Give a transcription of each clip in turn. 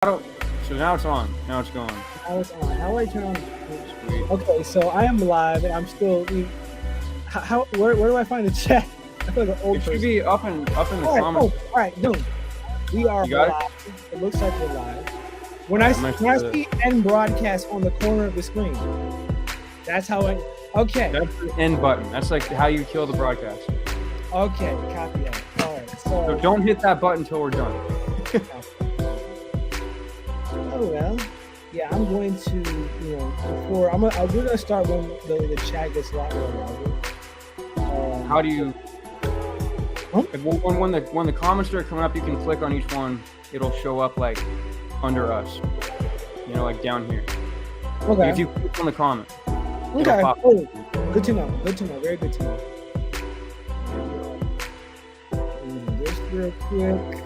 So now it's on. Now it's going. Now it's on. How do I turn on? Sweet. Okay, so I am live and I'm still. Where do I find the chat? I feel like an old It should person. be up in the comments. All right, no. We are You got live. It looks like we're live. When I see end broadcast on the corner of the screen, that's how I. Okay. That's the end button. That's like how you kill the broadcast. Okay, copy that. All right, So don't hit that button until we're done. Oh well, yeah. I'm going to, before we're gonna start when the chat gets a lot more louder. How do you? Huh? When the comments are coming up, you can click on each one. It'll show up like under us, like down here. Okay. And if you click on the comment. Okay. Oh, good to know. Good to know. Very good to know. This real quick.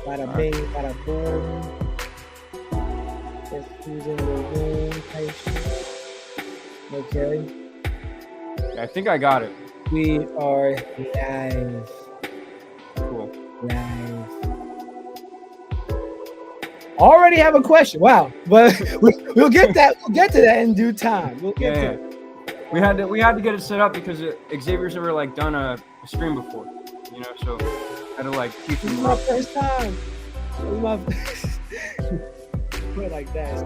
Bada bing, bada boom. Just who's in the room, patient. Okay. I think I got it. We are live. Cool. Live. Already have a question. Wow. But we'll get that. We'll get to that in due time. We'll get to it. We had to get it set up because Xavier's never done a stream before. So I had to teach him. This is my first time. Put it like that.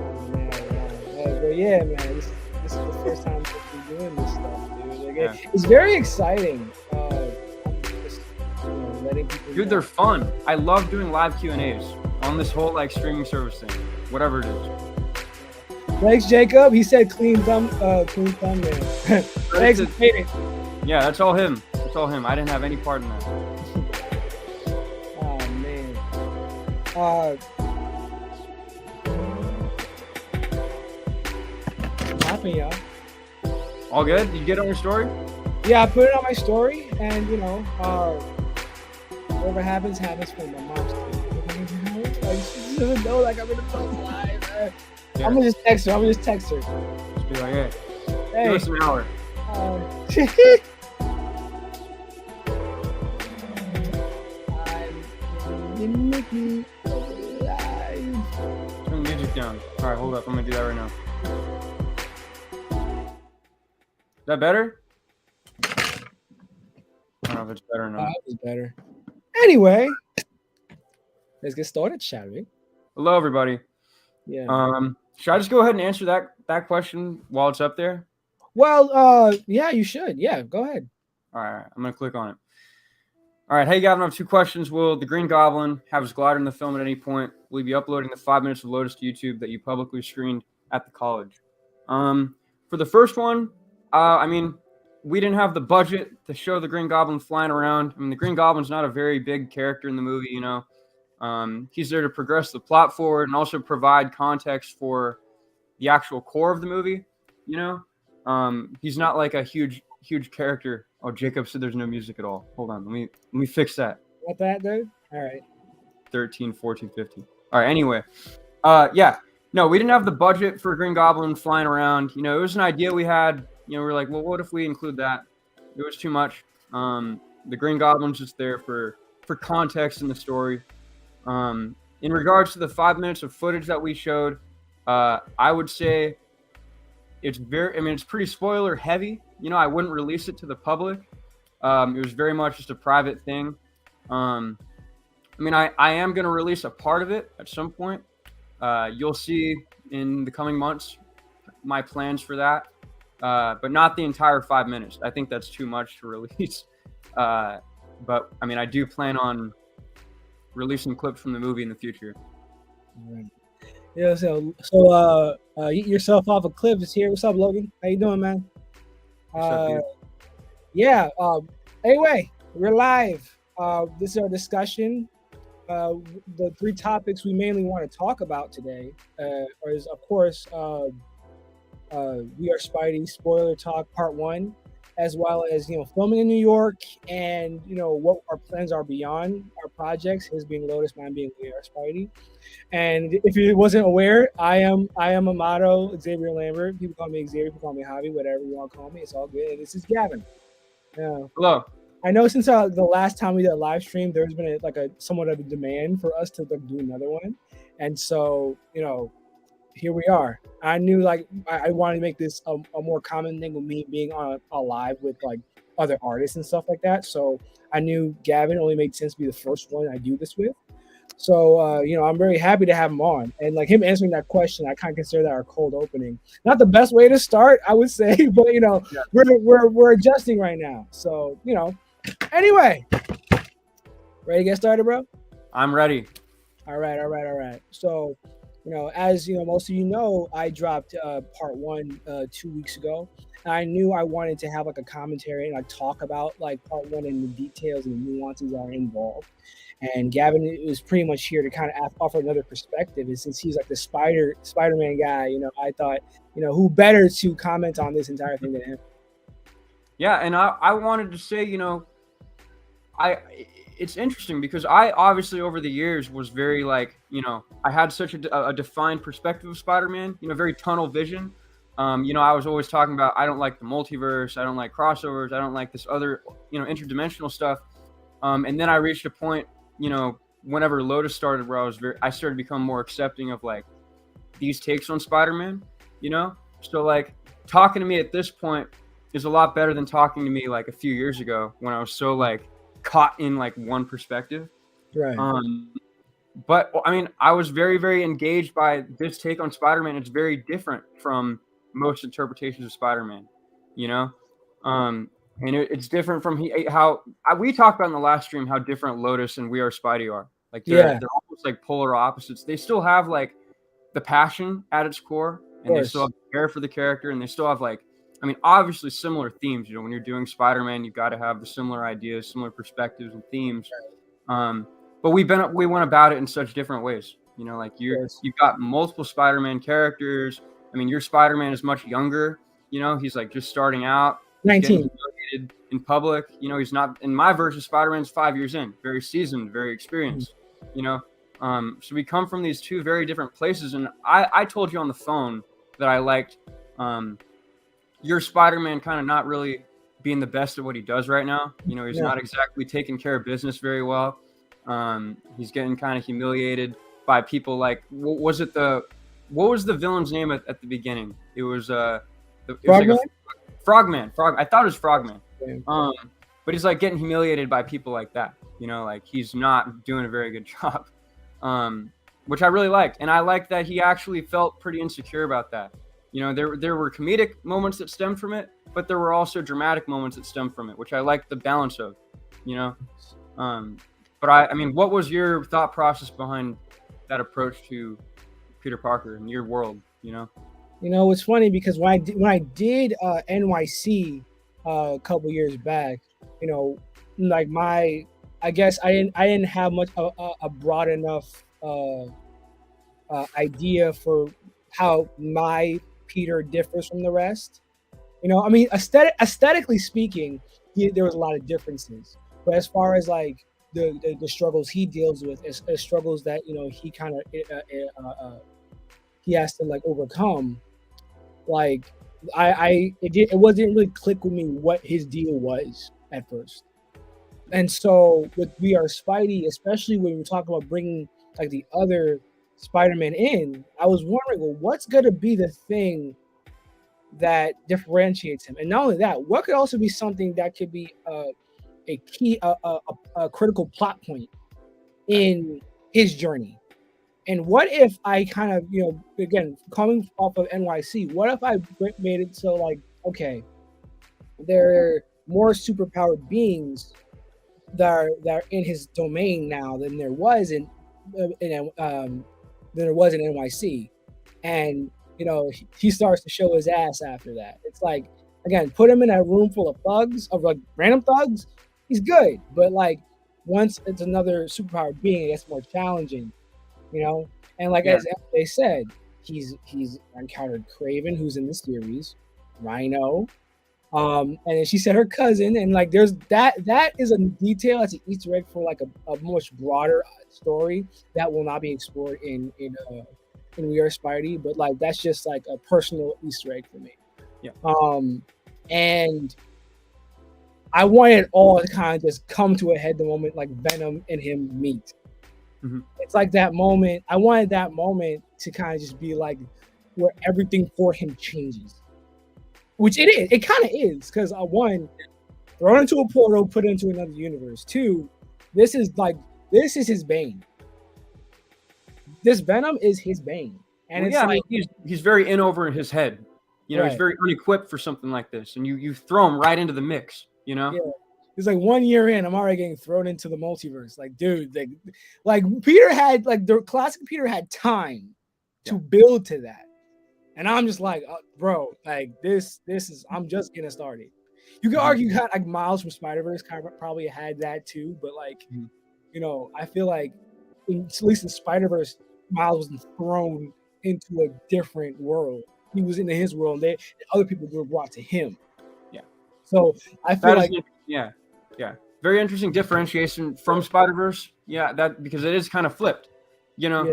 But yeah, man, this is the first time we're doing this stuff, dude. It's very exciting. Just, letting people. Dude, they're fun. I love doing live Q&As on this whole streaming service thing, whatever it is. Thanks, Jacob. He said clean thumbnail. Thanks, Jacob. Yeah, that's all him. That's all him. I didn't have any part in that. Oh man. What's happening, y'all? All good? Did you get on your story? Yeah, I put it on my story, and whatever happens for my mom's kid. She doesn't know I'm in the phone live. Yeah. I'm gonna just text her. Just be like, hey. Give us an hour. I'm live. Turn the music down. All right, hold up. I'm gonna do that right now. Is that better? I don't know if it's better or not. That was better. Anyway, let's get started, shall we? Hello, everybody. Yeah. Should I just go ahead and answer that question while it's up there? Well, yeah, you should. Yeah, go ahead. All right, I'm gonna click on it. All right, hey Gavin, I have two questions. Will the Green Goblin have his glider in the film at any point? Will you be uploading the 5 minutes of Lotus to YouTube that you publicly screened at the college? For the first one, we didn't have the budget to show the Green Goblin flying around. The Green Goblin's not a very big character in the movie, He's there to progress the plot forward and also provide context for the actual core of the movie, He's not like a huge character. Oh, Jacob said there's no music at all. Hold on, let me fix that. What that, dude? All right. 13, 14, 15. All right, anyway. Yeah. No, we didn't have the budget for Green Goblin flying around. It was an idea we had. We were like, well, what if we include that? It was too much. The Green Goblin's just there for context in the story. In regards to the 5 minutes of footage that we showed, I would say it's pretty spoiler heavy. I wouldn't release it to the public. It was very much just a private thing. I am going to release a part of it at some point. You'll see in the coming months my plans for that, but not the entire 5 minutes. I think that's too much to release. But I do plan on releasing clips from the movie in the future. All right. Yeah, so eat yourself off a cliff is here. What's up, Logan? How you doing, man? Yeah. Anyway, we're live. This is our discussion. The three topics we mainly want to talk about today is, of course, We Are Spidey spoiler talk part 1, as well as filming in New York and what our plans are beyond our projects. His being Lotus, mine being We Are Spidey. And if you wasn't aware, I am Amato Xavier Lambert. People call me Xavier, people call me Javi, whatever you want to call me. It's all good. And this is Gavin. Hello. I know since the last time we did a live stream, there's been a somewhat of a demand for us to do another one. And so, here we are. I knew like I wanted to make this a more common thing with me being on a live with like other artists and stuff like that. So I knew Gavin only made sense to be the first one I do this with. So I'm very happy to have him on, and like him answering that question, I kind of consider that our cold opening. Not the best way to start, I would say, but Yeah. we're adjusting right now. So anyway, ready to get started, bro? I'm ready. All right. So, as most of you know, I dropped part one 2 weeks ago. And I knew I wanted to have like a commentary and I talk about like part one and the details and the nuances that are involved. And Gavin was pretty much here to kind of offer another perspective. And since he's like the Spider-Man guy, I thought, who better to comment on this entire thing than him? Yeah, and I wanted to say, it's interesting because I obviously over the years was very like, I had such a defined perspective of Spider-Man, very tunnel vision. I was always talking about I don't like the multiverse, I don't like crossovers, I don't like this other, interdimensional stuff. And then I reached a point, whenever Lotus started, where I started to become more accepting of like these takes on Spider-Man, So like talking to me at this point is a lot better than talking to me like a few years ago when I was so like caught in like one perspective. Right. But I mean, I was very, very engaged by this take on Spider-Man. It's very different from most interpretations of Spider-Man, and it's different from how we talked about in the last stream how different Lotus and We Are Spidey are. Like they're almost like polar opposites. They still have like the passion at its core, and they still have care for the character, and they still have like, I mean, obviously similar themes. When you're doing Spider-Man, you've got to have the similar ideas, similar perspectives and themes. But we went about it in such different ways. Like you've got multiple Spider-Man characters. I mean, your Spider-Man is much younger. He's like just starting out. 19. In public. He's not, in my version, Spider-Man's 5 years in, very seasoned, very experienced. So we come from these two very different places. And I told you on the phone that I liked your Spider-Man kind of not really being the best at what he does right now. He's not exactly taking care of business very well. He's getting kind of humiliated by people like, what was the villain's name at the beginning? It was Frogman. I thought it was Frogman. But he's like getting humiliated by people like that. Like he's not doing a very good job. Which I really liked, and I liked that he actually felt pretty insecure about that. There were comedic moments that stemmed from it, but there were also dramatic moments that stemmed from it, which I liked the balance of. But I mean, what was your thought process behind that approach to Peter Parker in your world? It's funny because when I did NYC a couple years back, like I guess I didn't have much a broad enough idea for how my Peter differs from the rest. I mean, aesthetically speaking, there was a lot of differences. But as far as like the struggles he deals with, as struggles that he kind of he has to like overcome, like it wasn't really click with me what his deal was at first. And so with We Are Spidey, especially when we talk about bringing like the other Spider-Man in, I was wondering, well, what's gonna be the thing that differentiates him? And not only that, what could also be something that could be a key, a critical plot point in his journey? And what if I kind of, again, coming off of NYC, what if I made it so like, okay, there are more superpowered beings that are in his domain now than there was in NYC, and he starts to show his ass after that. It's like, again, put him in a room full of thugs, of like random thugs, he's good, but like once it's another superpowered being, it gets more challenging. And like as they said, he's encountered Craven, who's in the series, Rhino, and then she said her cousin, and like there's that is a detail, that's an Easter egg for like a much broader story that will not be explored in We Are Spidey, but like that's just like a personal Easter egg for me. And I wanted it all to kind of just come to a head the moment like Venom and him meet. Mhm. It's like that moment. I wanted that moment to kind of just be like where everything for him changes, which it is. It kind of is because one, thrown into a portal, put into another universe. Two, this is like this is his bane. This Venom is his bane, and Well, it's yeah, I mean, like he's very in over his head. You know, he's right, very unequipped for something like this, and you throw him right into the mix. You know. yeah. It's like 1 year in, I'm already getting thrown into the multiverse. Like, dude, like Peter had like the classic Peter had time to Yeah. build to that, and I'm just like, bro, like this is I'm just getting started. You could Mhm. argue kind of like Miles from Spider-Verse kind of probably had that too, but like, Mhm. I feel like at least in Spider-Verse, Miles was thrown into a different world. He was in his world, and other people were brought to him. Yeah. So I feel That is, like yeah, yeah, very interesting differentiation from Spider Verse. Yeah, that because it is kind of flipped. You know, yeah,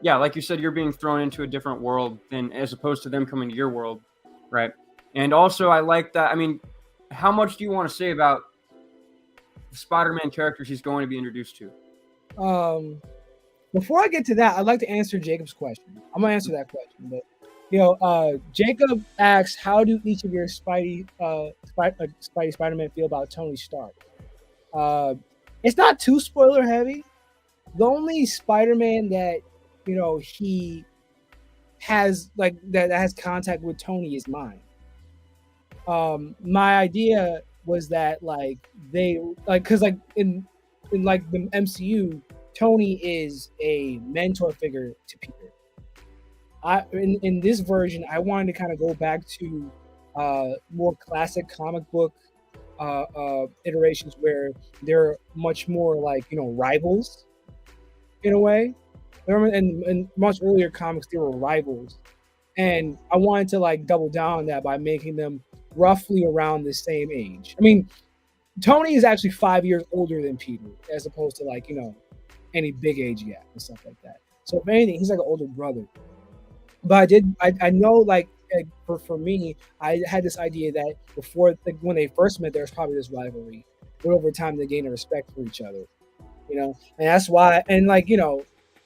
yeah, like you said, you're being thrown into a different world than as opposed to them coming to your world, right? And also, I like that. I mean, how much do you want to say about the Spider-Man characters he's going to be introduced to? before I get to that, I'd like to answer Jacob's question. I'm gonna answer that question, but Jacob asks, "How do each of your Spidey Spider-Man feel about Tony Stark?" Uh, it's not too spoiler heavy. The only Spider-Man that he has like that has contact with Tony is mine. My idea was that like they like because like in like the MCU, Tony is a mentor figure to Peter. In this version, I wanted to kind of go back to more classic comic book iterations where they're much more like rivals in a way. Remember in much earlier comics they were rivals, and I wanted to like double down on that by making them roughly around the same age. I mean, Tony is actually 5 years older than Peter, as opposed to like any big age gap and stuff like that. So if anything, he's like an older brother. But I know like for me, I had this idea that before like, when they first met, there was probably this rivalry, but over time they gained a respect for each other, and that's why and like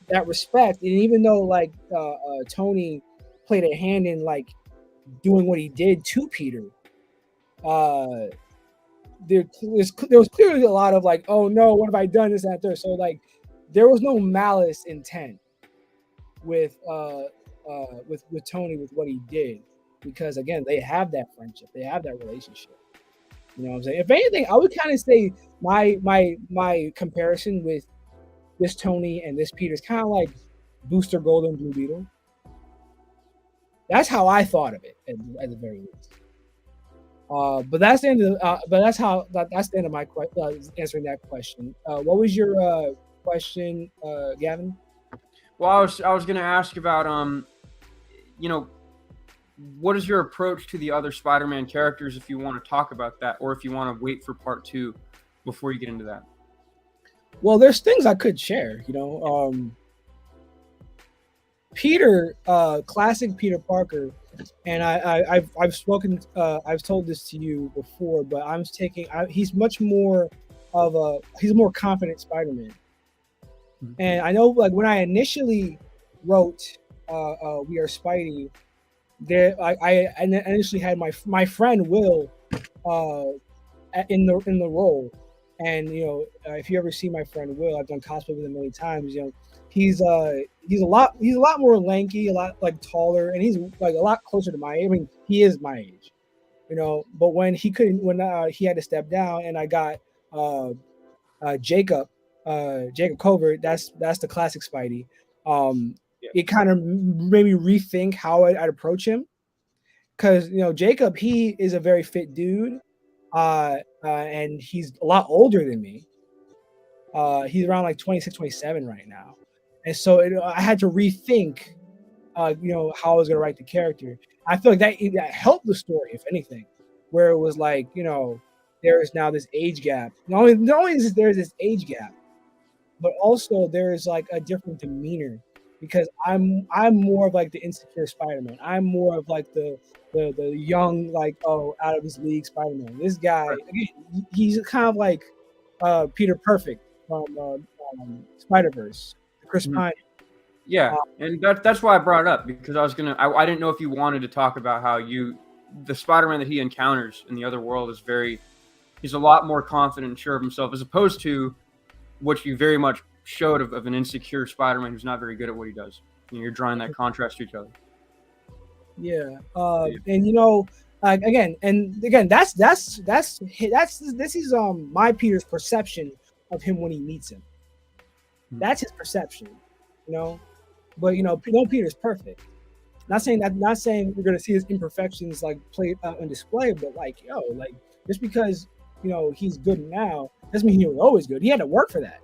that respect, and even though like Tony played a hand in like doing what he did to Peter, uh, there was clearly a lot of like, oh no, what have I done this and that there. So like there was no malice intent with with Tony with what he did because again they have that friendship, they have that relationship. You know what I'm saying? If anything, I would kind of say my comparison with this Tony and this Peter is kind of like Booster Gold and Blue Beetle. That's how I thought of it at the very least. But that's the end of but that's the end of my answering that question. What was your question, Gavin? Well, I was going to ask about you know, what is your approach to the other Spider-Man characters if you want to talk about that, or if you want to wait for part two before you get into that? Well, there's things I could share. Peter, classic Peter Parker, and I've spoken, I've told this to you before, but he's much more he's a more confident Spider-Man. Mhm. And I know, like when I initially wrote "We Are Spidey," I initially had my friend Will uh, in the role, and if you ever see my friend Will, I've done cosplay with him many times. He's a lot more lanky, a lot like taller, and he's like a lot closer to my age. I mean, he is my age, But when he had to step down, and I got uh, Jacob Covert. That's the classic Spidey. Yeah. It kind of made me rethink how I'd approach him because Jacob, he is a very fit dude, and he's a lot older than me. He's around like 26, 27 right now, and so I had to rethink, how I was gonna write the character. I feel like that helped the story, if anything, where it was like there is now this age gap. Not only is there this age gap, but also there's like a different demeanor because I'm more of like the insecure Spider-Man. I'm more of like the young like out of his league Spider-Man. This guy Right. again, he's kind of like Peter Perfect from Spider-Verse, Chris Mhm. Pine. Yeah, and that's why I brought it up, because I didn't know if you wanted to talk about how the Spider-Man that he encounters in the other world is he's a lot more confident and sure of himself, as opposed to what you very much showed of an insecure Spider-Man who's not very good at what he does. You're drawing that contrast to each other. Yeah, Yeah. and again, this is my Peter's perception of him when he meets him. That's his perception, you know. But no Peter's perfect. Not saying we're gonna see his imperfections like played out on display, but like just because he's good now doesn't mean he was always good. He had to work for that.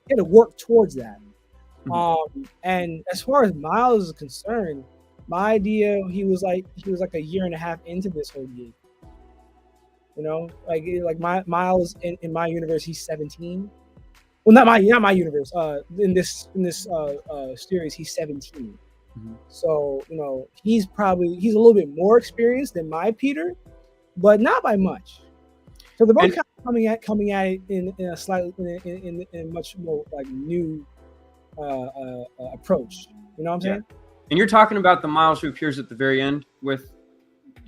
He had to work towards that. And as far as Miles is concerned, my idea he was like a year and a half into this whole gig. Like Miles in my universe, he's 17. Well, not my universe. In this series, he's 17. So he's a little bit more experienced than my Peter, but not by much. So they're both kind of coming at it in a slightly in a much more like new approach. You know what I'm saying? And you're talking about the Miles who appears at the very end with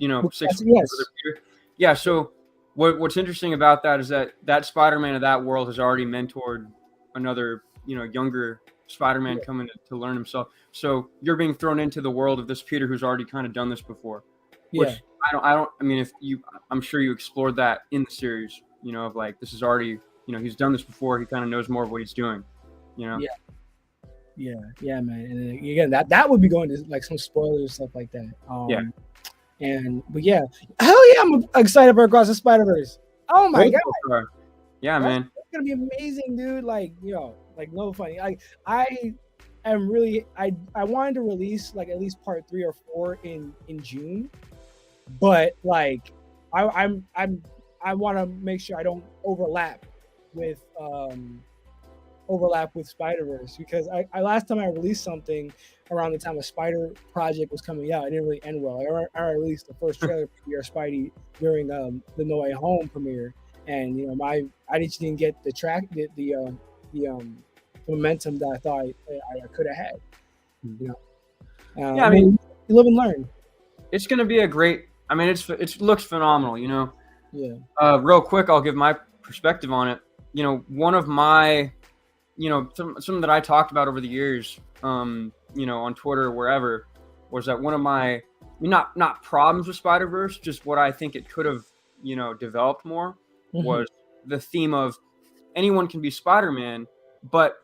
6 yes. Peter. Yeah. So what's interesting about that is that Spider-Man of that world has already mentored another younger Spider-Man coming to learn himself. So you're being thrown into the world of this Peter who's already kind of done this before. Which I mean, I'm sure you explored that in the series, of like, this is already, he's done this before. He kind of knows more of what he's doing, Yeah, man. And again, that would be going to like some spoilers and stuff like that. But yeah, hell yeah, I'm excited for Across the Spider-Verse. Oh my god. Yeah, man. It's gonna be amazing, dude. Like, like no funny. I am really I wanted to release like at least part 3 or 4 in June, but like I want to make sure I don't overlap with Spider-Verse, because I last time I released something around the time a Spider project was coming out, it didn't really end well. I released the first trailer for your Spidey during the No Way Home premiere, and I just didn't get the momentum that I thought I could have had. I mean, you live and learn. It's gonna be a great. I mean, it looks phenomenal. Yeah. Real quick, I'll give my perspective on it. One of my, some that I talked about over the years, on Twitter or wherever, was that one of my not problems with Spider-Verse, just what I think it could have, developed more, was the theme of anyone can be Spider-Man, but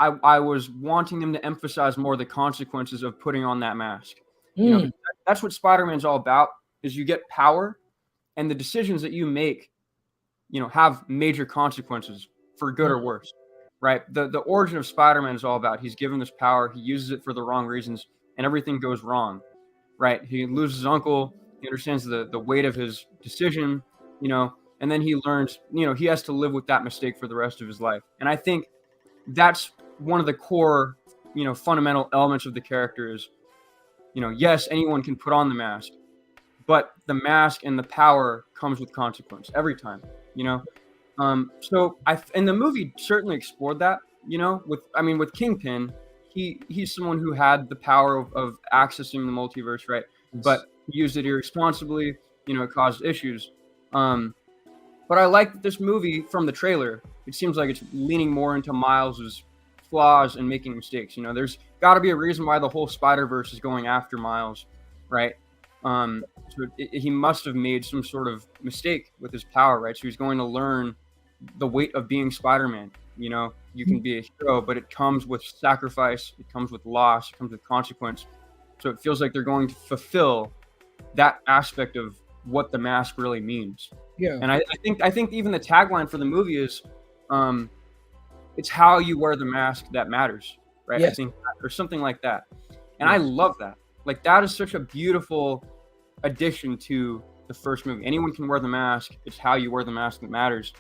I was wanting them to emphasize more the consequences of putting on that mask. That's what Spider-Man's all about, is you get power, and the decisions that you make, have major consequences for good or worse, right? The origin of Spider-Man is all about, he's given this power, he uses it for the wrong reasons, and everything goes wrong, right? He loses his uncle, he understands the weight of his decision, and then he learns, he has to live with that mistake for the rest of his life. And I think that's one of the core, fundamental elements of the character is, yes, anyone can put on the mask, but the mask and the power comes with consequence every time, So and the movie certainly explored that, with Kingpin, he's someone who had the power of accessing the multiverse, right? But he used it irresponsibly, it caused issues. But I like this movie from the trailer. It seems like it's leaning more into Miles's flaws and making mistakes. There's got to be a reason why the whole Spider-Verse is going after Miles, right? So he must have made some sort of mistake with his power, right? So he's going to learn the weight of being Spider-Man. You can be a hero, but it comes with sacrifice, it comes with loss, it comes with consequence. So it feels like they're going to fulfill that aspect of what the mask really means. Yeah. And I think even the tagline for the movie is, it's how you wear the mask that matters, right? Yes. I think, or something like that. And I love that. Like, that is such a beautiful addition to the first movie. Anyone can wear the mask. It's how you wear the mask that matters.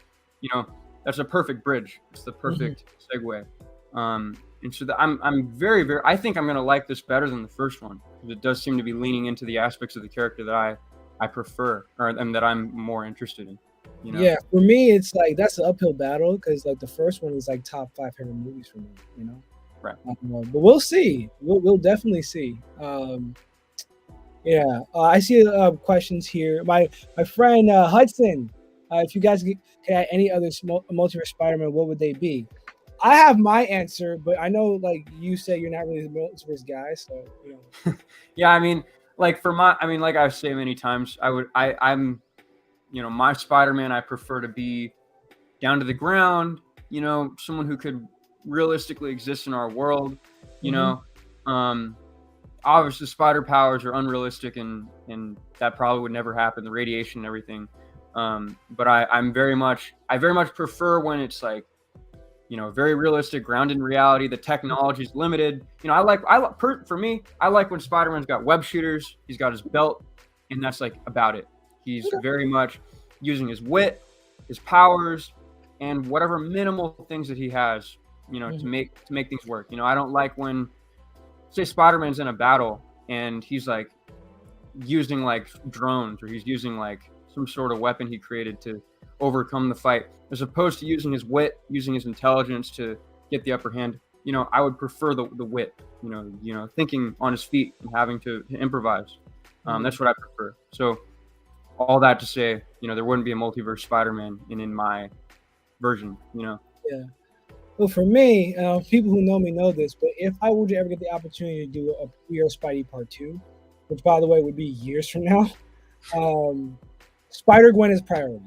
That's a perfect bridge. It's the perfect segue. And so I'm very, very, I think I'm going to like this better than the first one, because it does seem to be leaning into the aspects of the character that I prefer, and that I'm more interested in. You know. Yeah, for me, it's like that's an uphill battle because like the first one is like top 500 movies for me, you know. Right. But we'll see. We'll definitely see. Yeah, I see questions here. My friend Hudson, if you guys could add any other multiverse Spider-Man, what would they be? I have my answer, but I know like you say you're not really the multiverse guy, so you know. Yeah, I mean, like like I've said many times, I'm, you know, my Spider-Man, I prefer to be down to the ground, you know, someone who could realistically exist in our world, you Mm-hmm. know. Obviously spider powers are unrealistic and that probably would never happen, the radiation and everything. But I very much prefer when it's like, you know, very realistic, grounded in reality. The technology is limited. You know, for me, I like when Spider-Man's got web shooters, he's got his belt, and that's like about it. He's very much using his wit, his powers, and whatever minimal things that he has, you know, to make things work. You know, I don't like when, say, Spider-Man's in a battle and he's like using like drones, or he's using like some sort of weapon he created to overcome the fight, as opposed to using his wit, using his intelligence to get the upper hand. You know, I would prefer the wit. You know, thinking on his feet and having to improvise. That's what I prefer. So, all that to say, you know, there wouldn't be a multiverse Spider-Man in my version. You know. Yeah. Well, for me, people who know me know this, but if I were to ever get the opportunity to do a Queer Spidey Part 2, which by the way would be years from now, Spider-Gwen is priority.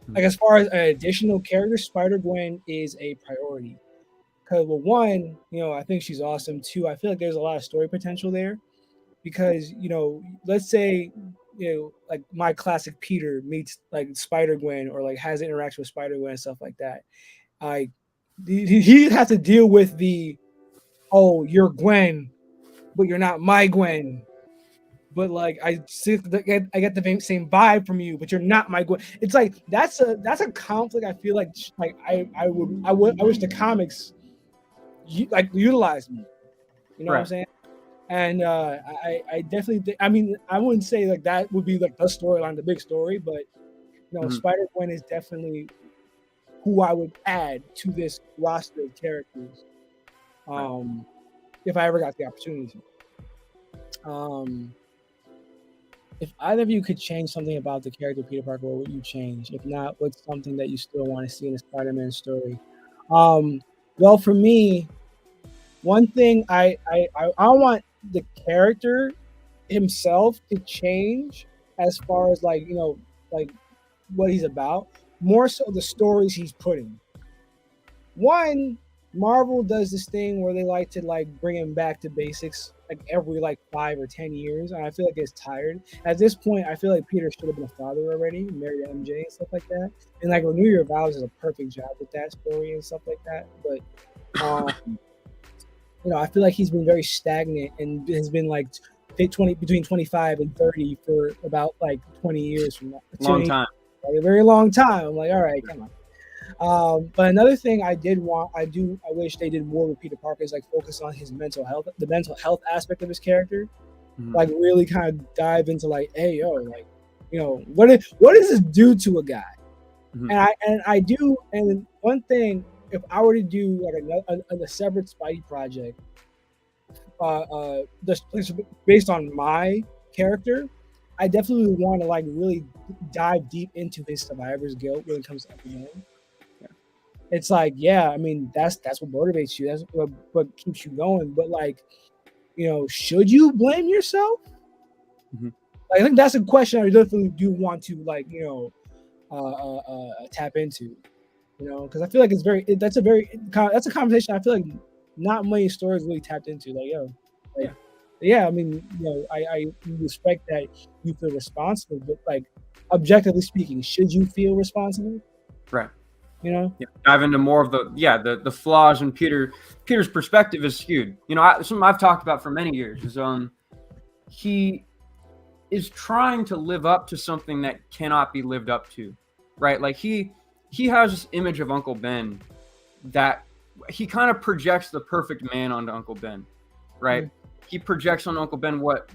Like as far as an additional character, Spider-Gwen is a priority. Because well, one, you know, I think she's awesome. Two, I feel like there's a lot of story potential there. Because, you know, let's say, you know, like my classic Peter meets like Spider-Gwen or like has an interaction with Spider-Gwen and stuff like that. Like he has to deal with the, oh, you're Gwen, but you're not my Gwen. But like I get the same vibe from you, but you're not my Gwen. It's like that's a conflict. I feel like I wish the comics like utilize me. You know what I'm saying? And I definitely think, I mean, I wouldn't say like that would be like the storyline, the big story, but you know, Spider-Gwen is definitely who I would add to this roster of characters. If I ever got the opportunity. If either of you could change something about the character Peter Parker, what would you change? If not, what's something that you still want to see in a Spider-Man story? Well, for me, one thing I want the character himself to change as far as like, you know, like what he's about, more so the stories he's putting. One, Marvel does this thing where they like to like bring him back to basics like every like 5 or 10 years, and I feel like it's tired. At this point, I feel like Peter should have been a father already, married to MJ and stuff like that. And like Renew Your Vows is a perfect job with that story and stuff like that. But you know, I feel like he's been very stagnant and has been like between 25 and 30 for about like 20 years from now. Long time. Like a very long time. I'm like, all right, come on. But another thing I wish they did more with Peter Parker is like focus on his mental health, the mental health aspect of his character. Like really kind of dive into like, hey, yo, like, you know, what does this do to a guy? And I do. And one thing, if I were to do like a separate Spidey project, based on my character, I definitely want to like really dive deep into his survivor's guilt when it comes to everything. It's like, yeah, I mean, that's what motivates you. That's what keeps you going. But like, you know, should you blame yourself? Like, I think that's a question I definitely do want to like, you know, tap into. You know, because I feel like that's a conversation I feel like not many stories really tapped into. Like, yo, like, yeah, I mean, you know, I respect that you feel responsible, but like, objectively speaking, should you feel responsible? Right. You know, dive into more of the flaws in Peter's perspective is skewed. You know, something I've talked about for many years is he is trying to live up to something that cannot be lived up to, right? Like he has this image of Uncle Ben that he kind of projects the perfect man onto Uncle Ben, right? He projects on Uncle Ben what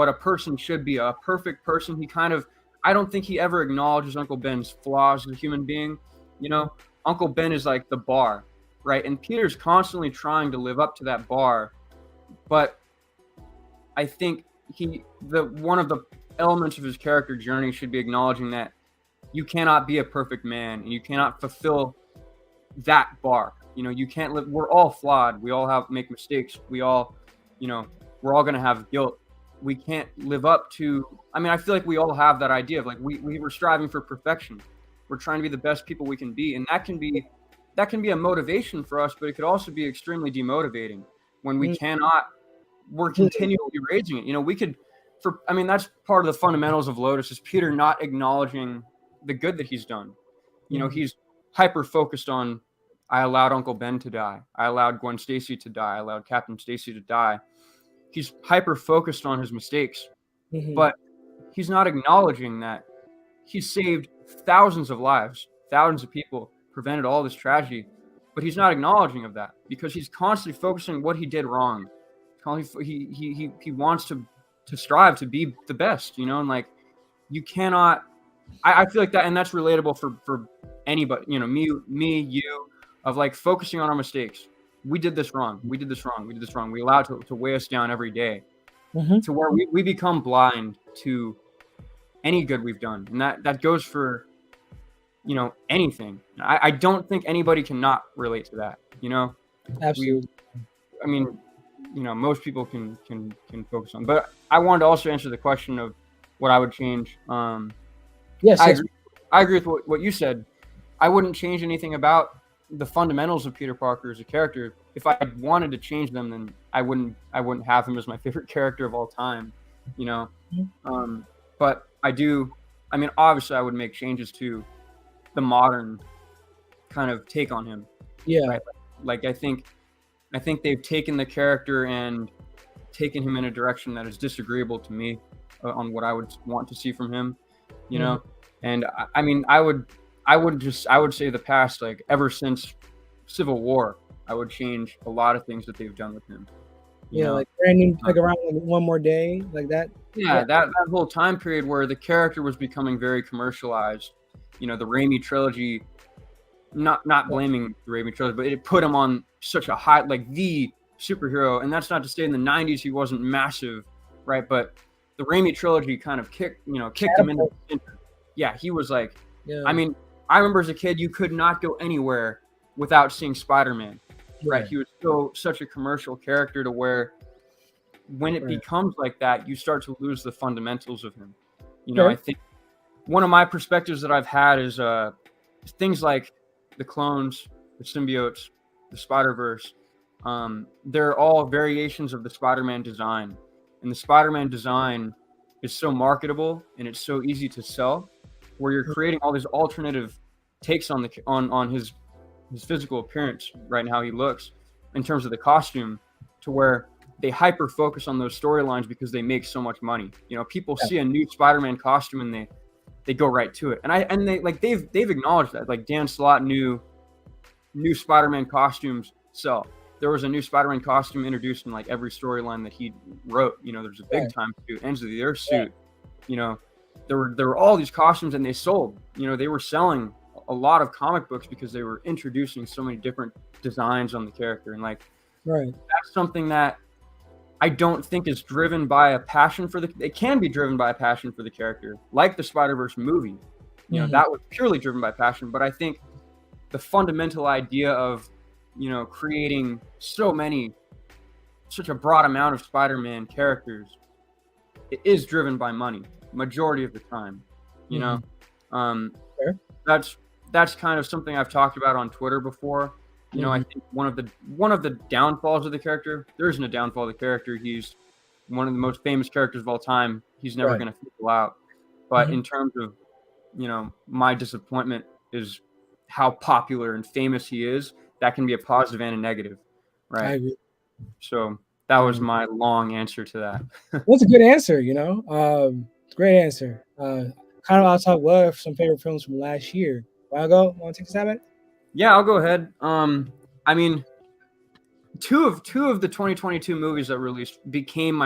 a person should be, a perfect person. He kind of I don't think he ever acknowledges Uncle Ben's flaws as a human being. You know, Uncle Ben is like the bar, right? And Peter's constantly trying to live up to that bar, but I think one of the elements of his character journey should be acknowledging that you cannot be a perfect man and you cannot fulfill that bar. You know, you can't live. We're all flawed. We all make mistakes. We all, you know, we're all gonna have guilt. We can't live up to. I mean, I feel like we all have that idea of like we were striving for perfection. We're trying to be the best people we can be, and that can be a motivation for us, but it could also be extremely demotivating when we cannot. We're continually raising it. You know, we could. I mean, that's part of the fundamentals of Lotus is Peter not acknowledging the good that he's done. You know, he's hyper focused on. I allowed Uncle Ben to die. I allowed Gwen Stacy to die. I allowed Captain Stacy to die. He's hyper focused on his mistakes, but he's not acknowledging that he saved thousands of lives, thousands of people, prevented all this tragedy, but he's not acknowledging of that because he's constantly focusing on what he did wrong. He wants to strive to be the best, you know, and like you cannot. I feel like that, and that's relatable for anybody, you know, me, you. Of like focusing on our mistakes. We did this wrong. We did this wrong. We did this wrong. We allowed to weigh us down every day to where we become blind to any good we've done. And that goes for, you know, anything. I don't think anybody can not relate to that, you know? Absolutely. I mean, you know, most people can focus on, but I wanted to also answer the question of what I would change. Yes. I agree with what you said. I wouldn't change anything about the fundamentals of Peter Parker as a character. If I wanted to change them, then I wouldn't have him as my favorite character of all time, you know. But I mean, obviously I would make changes to the modern kind of take on him. Yeah. Right? Like I think they've taken the character and taken him in a direction that is disagreeable to me on what I would want to see from him, you know. And I mean, I would say the past, like ever since Civil War, I would change a lot of things that they've done with him. You know? Like random, like around One More Day, like that. Yeah, that whole time period where the character was becoming very commercialized. You know, the Raimi trilogy, not blaming the Raimi trilogy, but it put him on such a high, like the superhero. And that's not to say in the 90s he wasn't massive, right? But the Raimi trilogy kind of kicked him into. Yeah, he was like, I mean, I remember as a kid, you could not go anywhere without seeing Spider-Man, right? He was such a commercial character to where when it becomes like that, you start to lose the fundamentals of him. You know, I think one of my perspectives that I've had is things like the clones, the symbiotes, the Spider-Verse. They're all variations of the Spider-Man design. And the Spider-Man design is so marketable and it's so easy to sell, where you're creating all these alternative takes on his physical appearance, right, and how he looks in terms of the costume, to where they hyper focus on those storylines because they make so much money. You know, people see a new Spider-Man costume and they go right to it. And they've acknowledged that. Like Dan Slott knew new Spider-Man costumes sell. There was a new Spider-Man costume introduced in like every storyline that he wrote. You know, there's a big time suit, ends of the Earth suit. You know, there were all these costumes and they sold. You know, they were selling a lot of comic books because they were introducing so many different designs on the character. And like, that's something that I don't think is driven by a passion for it can be driven by a passion for the character, like the Spider-Verse movie. You know, that was purely driven by passion. But I think the fundamental idea of, you know, creating such a broad amount of Spider-Man characters, it is driven by money majority of the time. You know, that's kind of something I've talked about on Twitter before. You know, I think one of the downfalls of the character, there isn't a downfall of the character. He's one of the most famous characters of all time. He's never going to fizzle out. But in terms of, you know, my disappointment is how popular and famous he is. That can be a positive and a negative, right? I agree. So that was my long answer to that. That's a good answer, you know. Great answer. Kind of, I'll talk. What are some favorite films from last year? Want to go? Want to take a stab at it? Yeah, I'll go ahead. I mean, two of the 2022 movies that released became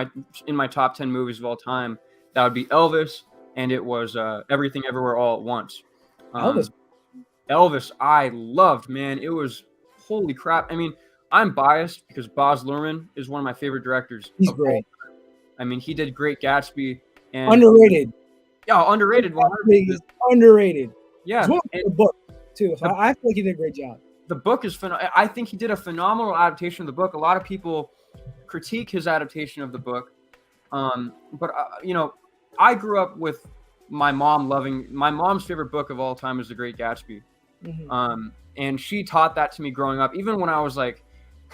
in my top 10 movies of all time. That would be Elvis and it was Everything Everywhere All at Once. Elvis. Elvis, I loved, man. It was, holy crap. I mean, I'm biased because Baz Luhrmann is one of my favorite directors He's of all great. time. I mean, he did Great Gatsby and Underrated. yeah, underrated. 100%. Is underrated. Yeah, As well as the book too. So the- I feel like he did a great job. the book is I think he did a phenomenal adaptation of the book. A lot of people critique his adaptation of the book, but you know, I grew up with my mom's favorite book of all time is The Great Gatsby. And she taught that to me growing up. Even when I was like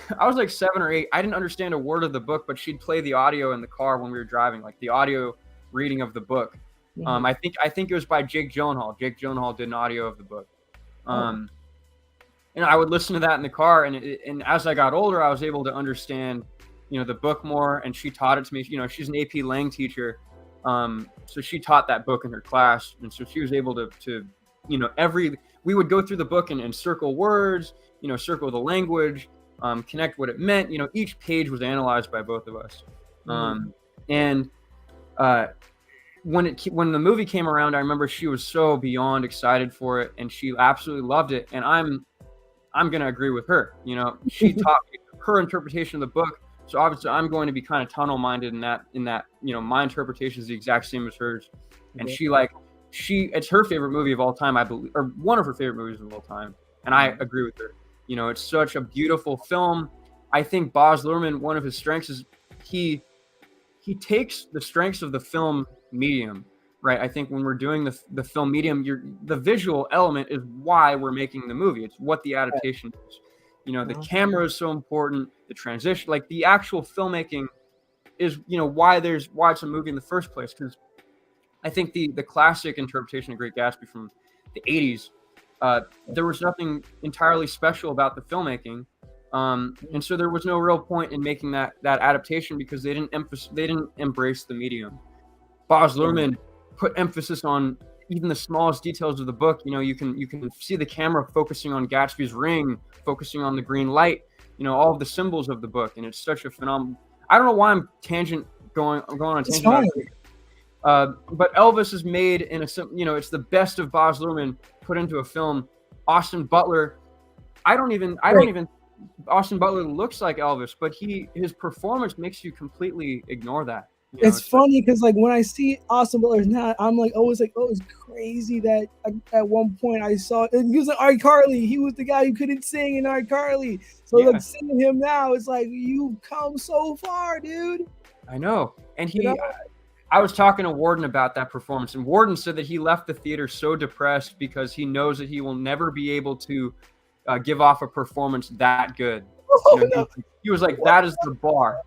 7 or 8, I didn't understand a word of the book, but she'd play the audio in the car when we were driving, like the audio reading of the book. I think it was by Jake Gyllenhaal. Jake Gyllenhaal did an audio of the book. And I would listen to that in the car, and as I got older, I was able to understand, you know, the book more. And she taught it to me. You know, she's an AP Lang teacher, so she taught that book in her class, and so she was able to you know, we would go through the book and circle words, you know, circle the language, connect what it meant. You know, each page was analyzed by both of us. And when the movie came around, I remember she was so beyond excited for it, and she absolutely loved it. And I'm gonna agree with her. You know, she taught me her interpretation of the book, so obviously I'm going to be kind of tunnel minded in that. You know, my interpretation is the exact same as hers, and it's her favorite movie of all time, I believe, or one of her favorite movies of all time, and I agree with her. You know, it's such a beautiful film. I think Baz Luhrmann, one of his strengths is he takes the strengths of the film medium, right? I think when we're doing the film medium, the visual element is why we're making the movie. It's what the adaptation is. You know, the camera is so important, the transition, like the actual filmmaking is, you know, why it's a movie in the first place. Because I think the classic interpretation of Great Gatsby from the 80s, there was nothing entirely special about the filmmaking. And so there was no real point in making that adaptation because they didn't embrace the medium. Baz Luhrmann put emphasis on even the smallest details of the book. You know, you can see the camera focusing on Gatsby's ring, focusing on the green light, you know, all of the symbols of the book. And it's such a phenomenal, I don't know why I'm going on a tangent about it. But Elvis is made in you know, it's the best of Baz Luhrmann put into a film. Austin Butler, I don't even Austin Butler looks like Elvis, but his performance makes you completely ignore that. You know, it's funny because like when I see Austin Butler now, I'm like always like, oh, it's crazy that at one point I saw he was like iCarly. He was the guy who couldn't sing in iCarly. So like seeing him now, it's like you've come so far, dude. I know, and I was talking to Warden about that performance, and Warden said that he left the theater so depressed because he knows that he will never be able to give off a performance that good. You know, he was like, that is the bar.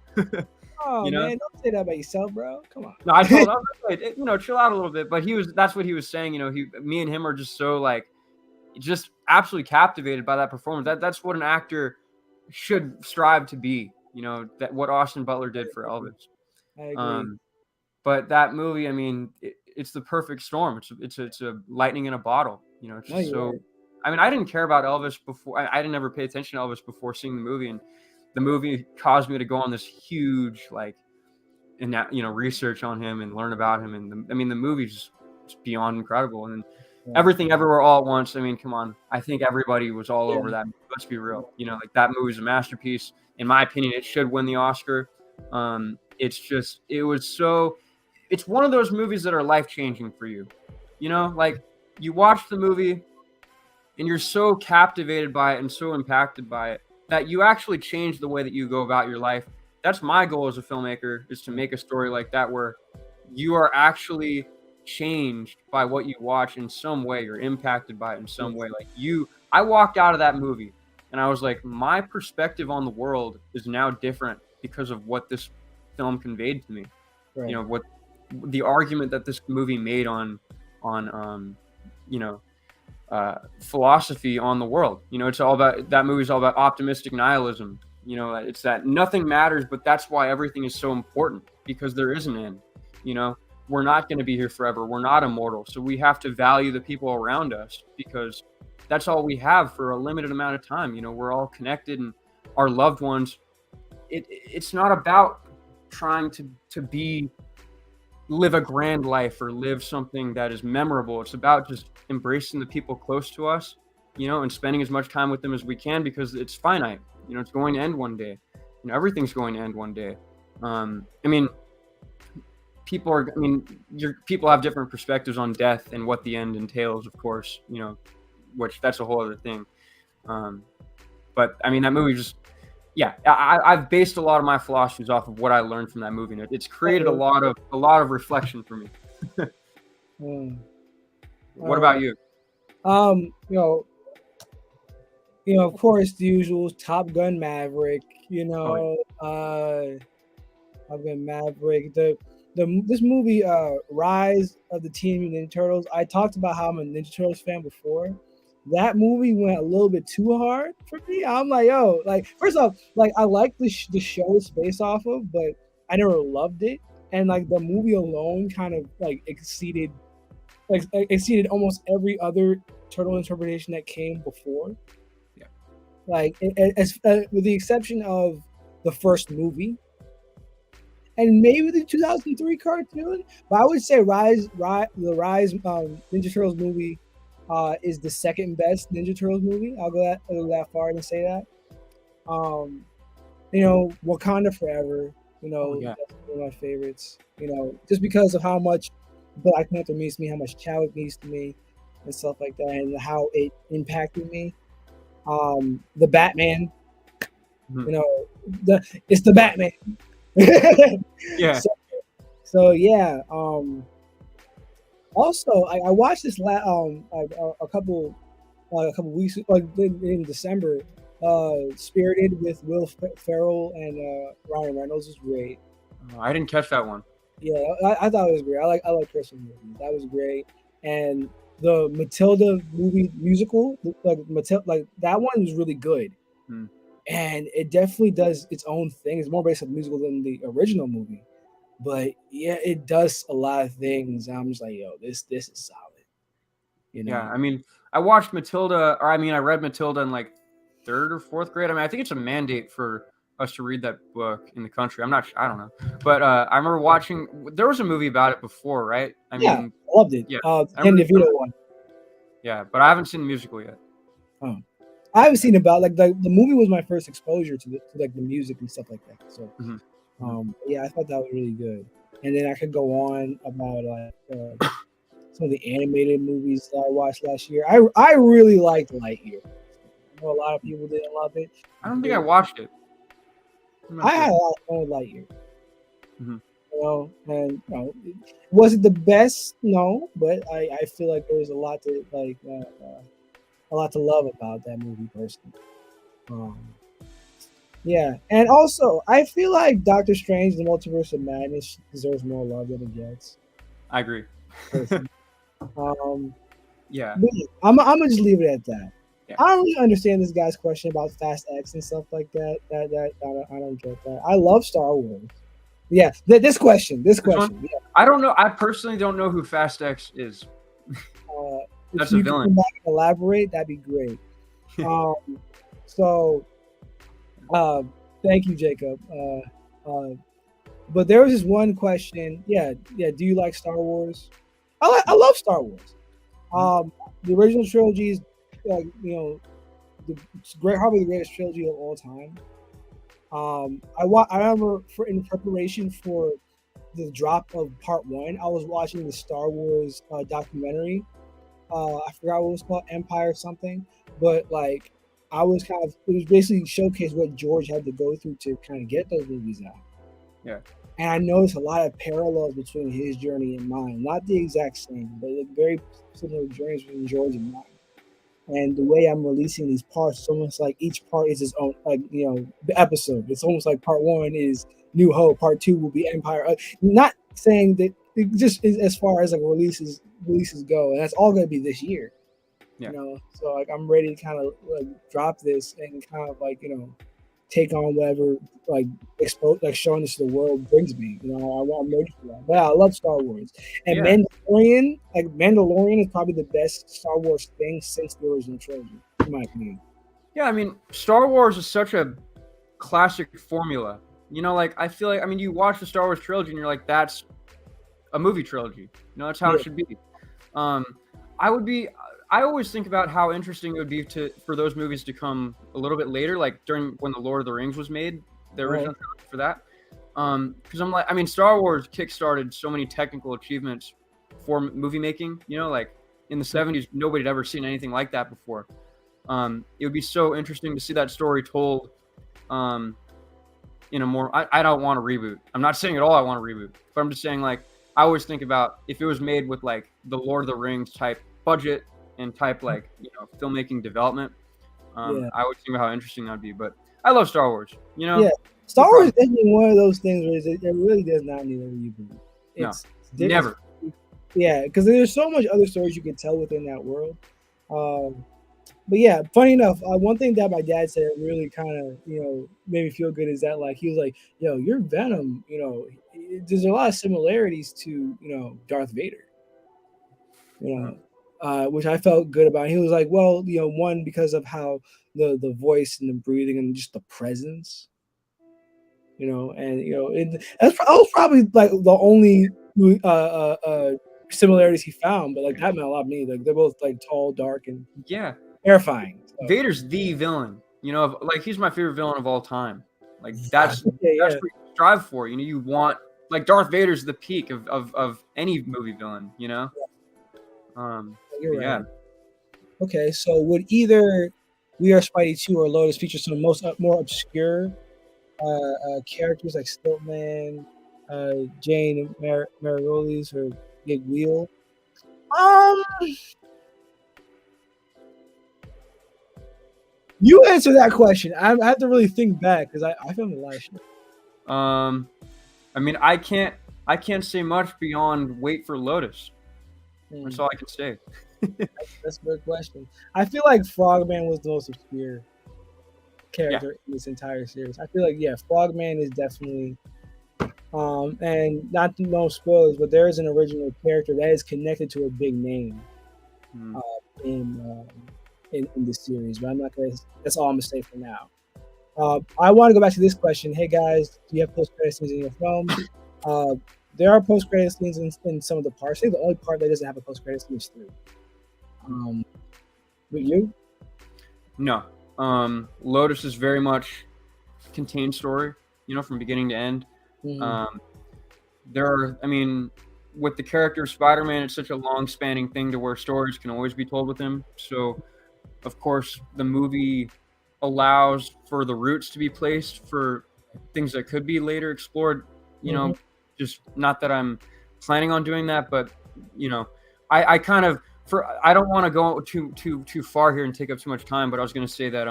Oh, you know? Man, don't say that about yourself, bro. Come on. No, I told him, you know, chill out a little bit. But that's what he was saying. You know, me and him are just so like, just absolutely captivated by that performance. That's what an actor should strive to be. You know, that what Austin Butler did for Elvis. I agree. But that movie, I mean, it's the perfect storm. It's a lightning in a bottle. You know, it's just so. I mean, I didn't care about Elvis before. I didn't ever pay attention to Elvis before seeing the movie, and the movie caused me to go on this huge research on him and learn about him. And the movie's just beyond incredible. And Everything Everywhere All at Once. I mean, come on. I think everybody was all over that. Let's be real. You know, like that movie's a masterpiece. In my opinion, it should win the Oscar. It's one of those movies that are life-changing for you. You know, like you watch the movie and you're so captivated by it and so impacted by it that you actually change the way that you go about your life. That's my goal as a filmmaker, is to make a story like that where you are actually changed by what you watch in some way. You're impacted by it in some way. Like I walked out of that movie and I was like, my perspective on the world is now different because of what this film conveyed to me. Right. You know, what the argument that this movie made on philosophy on the world. You know, that movie's all about optimistic nihilism. You know, it's that nothing matters, but that's why everything is so important, because there is an end. You know, we're not going to be here forever. We're not immortal. So we have to value the people around us, because that's all we have for a limited amount of time. You know, we're all connected, and our loved ones, it's not about trying to be live a grand life or live something that is memorable. It's about just embracing the people close to us, and spending as much time with them as we can, because it's finite. It's going to end one day. Everything's going to end one day. I mean, people have different perspectives on death and what the end entails, of course, which that's a whole other thing. But I mean, that movie just, yeah, I've based a lot of my philosophies off of what I learned from that movie. And it's created a lot of reflection for me. What about you? Of course, the usual Top Gun Maverick. Top Gun Maverick. This movie, Rise of the Teenage Mutant Ninja Turtles. I talked about how I'm a Ninja Turtles fan before. That movie went a little bit too hard for me. I'm like, yo, like, first off, like, I like the show it's based off of, but I never loved it. And like the movie alone kind of like exceeded almost every other turtle interpretation that came before. Yeah. Like, with the exception of the first movie, and maybe the 2003 cartoon, but I would say the Rise Ninja Turtles movie is the second best Ninja Turtles movie. I'll go that far and say that. Wakanda Forever. That's one of my favorites. Just because of how much Black Panther means to me, how much Chadwick means to me, and stuff like that, and how it impacted me. The Batman. It's the Batman. Yeah. So yeah. Also, I watched this a couple weeks in December. Spirited with Will Ferrell and Ryan Reynolds was great. I didn't catch that one. Yeah, I thought it was great. I like Christmas movies. That was great. And the Matilda movie musical, like that one was really good. And it definitely does its own thing. It's more based on the musical than the original movie. But yeah, it does a lot of things. I'm just like, yo, this is solid. Yeah, I mean, I watched Matilda, I read Matilda in like 3rd or 4th grade. I think it's a mandate for us to read that book in the country. I don't know. But I remember watching, there was a movie about it before, right? I loved it. Yeah. And the DeVito one. Yeah, but I haven't seen the musical yet. Oh. I haven't seen about the movie was my first exposure to the music and stuff like that. So yeah, I thought that was really good. And then I could go on about some of the animated movies that I watched last year. I really liked Lightyear. I know a lot of people didn't love it. I don't think I watched it. I had a lot of fun with Lightyear. And was it the best? No, but I feel like there was a lot to a lot to love about that movie personally. Yeah, and also I feel like Doctor Strange: The Multiverse of Madness deserves more love than it gets. I agree. Yeah, I'm gonna just leave it at that. Yeah. I don't really understand this guy's question about Fast X and stuff like that. I don't get that. I love Star Wars. Yeah, this question. Yeah. I don't know. I personally don't know who Fast X is. That's if a you villain. Can come back and elaborate, that'd be great. Thank you, Jacob. But there was this one question. Yeah. Do you like Star Wars? I love Star Wars. The original trilogy is, probably the greatest trilogy of all time. I remember in preparation for the drop of part 1, I was watching the Star Wars documentary. I forgot what it was called, Empire something, but like it was basically showcased what George had to go through to kind of get those movies out. Yeah. And I noticed a lot of parallels between his journey and mine. Not the exact same, but very similar journeys between George and mine. And the way I'm releasing these parts, it's almost like each part is its own, the episode. It's almost like part 1 is New Hope, part 2 will be Empire. Not saying that, just as far as like releases go, and that's all going to be this year. Yeah. So like I'm ready to kind of drop this and kind of take on whatever showing this to the world brings me. I want merch for that. But I love Star Wars. And Mandalorian is probably the best Star Wars thing since the original trilogy, in my opinion. Yeah, Star Wars is such a classic formula. I feel like you watch the Star Wars trilogy and you're like, that's a movie trilogy. You know, that's how it should be. I always think about how interesting it would be for those movies to come a little bit later, like during when the Lord of the Rings was made, the original trilogy for that. Because I'm like, I mean, Star Wars kickstarted so many technical achievements for movie making. You know, like in the 70s, nobody had ever seen anything like that before. It would be so interesting to see that story told in a more. I don't want to reboot. I'm not saying at all I want to reboot, but I'm just saying like I always think about if it was made with like the Lord of the Rings type budget and type like filmmaking development. I always think about how interesting that'd be. But I love Star Wars. You know. Yeah. Star Wars is one of those things where it really does not need a reboot. It's never. Yeah, because there's so much other stories you can tell within that world. But yeah, funny enough, one thing that my dad said really kind of made me feel good is that like he was like, "Yo, your Venom, there's a lot of similarities to Darth Vader." Which I felt good about. He was like, "Well, one because of how the voice and the breathing and just the presence." That was probably like the only similarities he found, but like that meant a lot to me. Like they're both like tall, dark, and terrifying. So. Vader's the villain, like he's my favorite villain of all time. Like that's what you strive for. You want like Darth Vader's the peak of any movie villain. You're right. Okay, so would either We Are Spidey 2 or Lotus feature some more obscure characters like Stiltman, Jane Marigolies, or Big Wheel? You answer that question. I have to really think back because I filmed a lot of shit. I mean, I can't say much beyond wait for Lotus. That's all I can say. That's a good question. I feel like Frogman was the most obscure character in this entire series. I feel like Frogman is definitely and not no spoilers, but there is an original character that is connected to a big name in the series, but I'm not gonna. That's all I'm gonna say for now. I want to go back to this question. Hey guys, do you have post-credit scenes in your film? There are post-credit scenes in some of the parts. I think the only part that doesn't have a post-credit scene is 3. With you? No. Lotus is very much contained story, from beginning to end. With the character of Spider-Man, it's such a long-spanning thing to where stories can always be told with him. So, of course, the movie allows for the roots to be placed for things that could be later explored. Just not that I'm planning on doing that, but I kind of I don't want to go too far here and take up too much time. But I was going to say that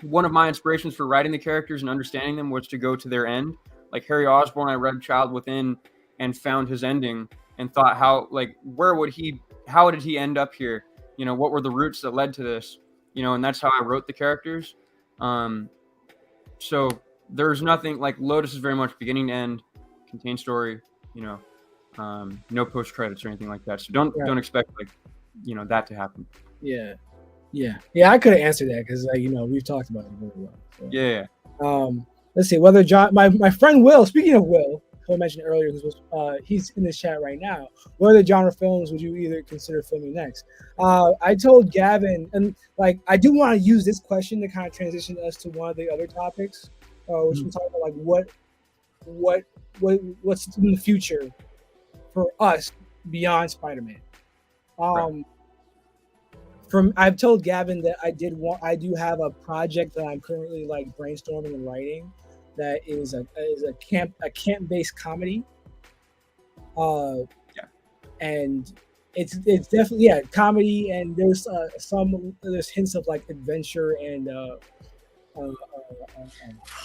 one of my inspirations for writing the characters and understanding them was to go to their end. Like Harry Osborn, I read Child Within and found his ending and thought how did he end up here? What were the roots that led to this? And that's how I wrote the characters. So there's nothing like Lotus is very much beginning to end, contained story, no post credits or anything like that. So don't expect that to happen. Yeah. I could have answered that because we've talked about it really well. So. Yeah. Let's see whether John, my friend Will. Speaking of Will, who I mentioned earlier, he's in this chat right now. What other genre films would you either consider filming next? I told Gavin, and like I do want to use this question to kind of transition us to one of the other topics, which we talk about like what's in the future for us beyond Spider-Man. I've told Gavin that I do have a project that I'm currently like brainstorming and writing that is a camp-based comedy. And it's definitely comedy, and there's hints of like adventure and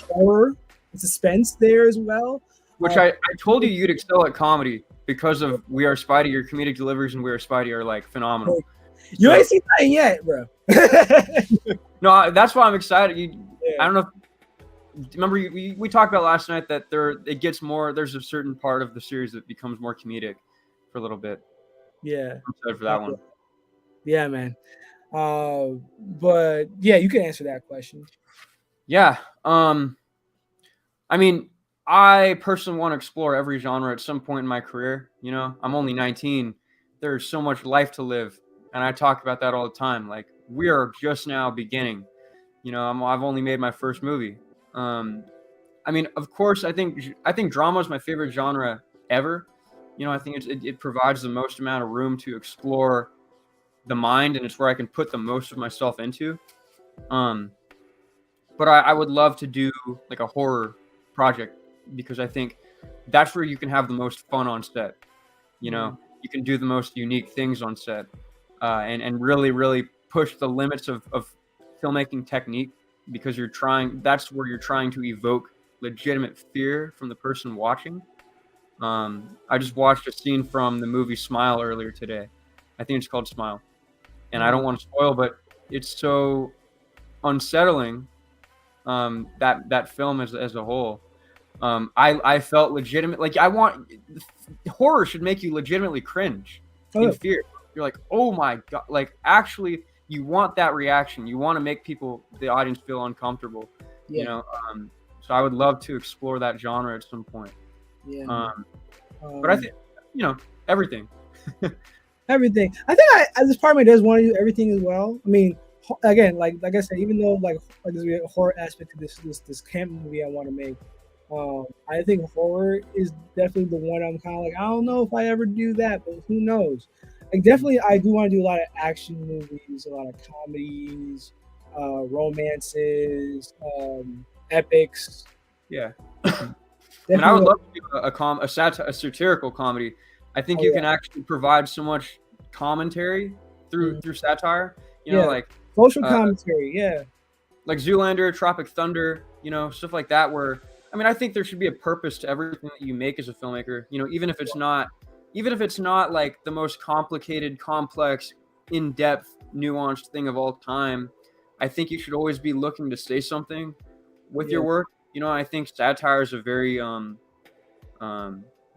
horror and suspense there as well. Which I told you'd excel at comedy because of We Are Spidey. Your comedic deliveries in We Are Spidey are like phenomenal. You ain't seen that yet, bro. No, that's why I'm excited. I don't know. Remember, we talked about last night that it gets more. There's a certain part of the series that becomes more comedic for a little bit. Yeah, I'm excited for that one. Yeah, man. But yeah, you can answer that question. Yeah. I mean, I personally want to explore every genre at some point in my career. You know, I'm only 19. There's so much life to live, and I talk about that all the time. Like we are just now beginning. You know, I've only made my first movie. I mean, of course, I think drama is my favorite genre ever. You know, I think it provides the most amount of room to explore the mind, and it's where I can put the most of myself into. Um, but I would love to do like a horror project because I think that's where you can have the most fun on set. You know, you can do the most unique things on set, and really push the limits of filmmaking technique because you're trying. That's where you're trying to evoke legitimate fear from the person watching. I just watched a scene from the movie Smile earlier today. I think it's called Smile, and I don't want to spoil, but it's so unsettling. That film as a whole. I felt legitimate. Like horror should make you legitimately cringe in fear. You're like, oh my god! Like actually, you want that reaction. You want to make the audience feel uncomfortable. Yeah. You know. So I would love to explore that genre at some point. Yeah. But I think everything. Everything. I think this part of me does want to do everything as well. I mean, again, like I said, even though like there's a horror aspect to this camp movie I want to make, I think horror is definitely the one I'm kind of like, I don't know if I ever do that, but who knows? Like definitely, I do want to do a lot of action movies, a lot of comedies, romances, epics. Yeah. And I would love to do a satirical comedy. I think you can actually provide so much commentary through satire. You know, like social commentary. Yeah. Like Zoolander, Tropic Thunder. You know, stuff like that. Where I mean, I think there should be a purpose to everything that you make as a filmmaker. You know, even if it's not like the most complicated, complex, in-depth, nuanced thing of all time. I think you should always be looking to say something with your work. You know, I think satire is a very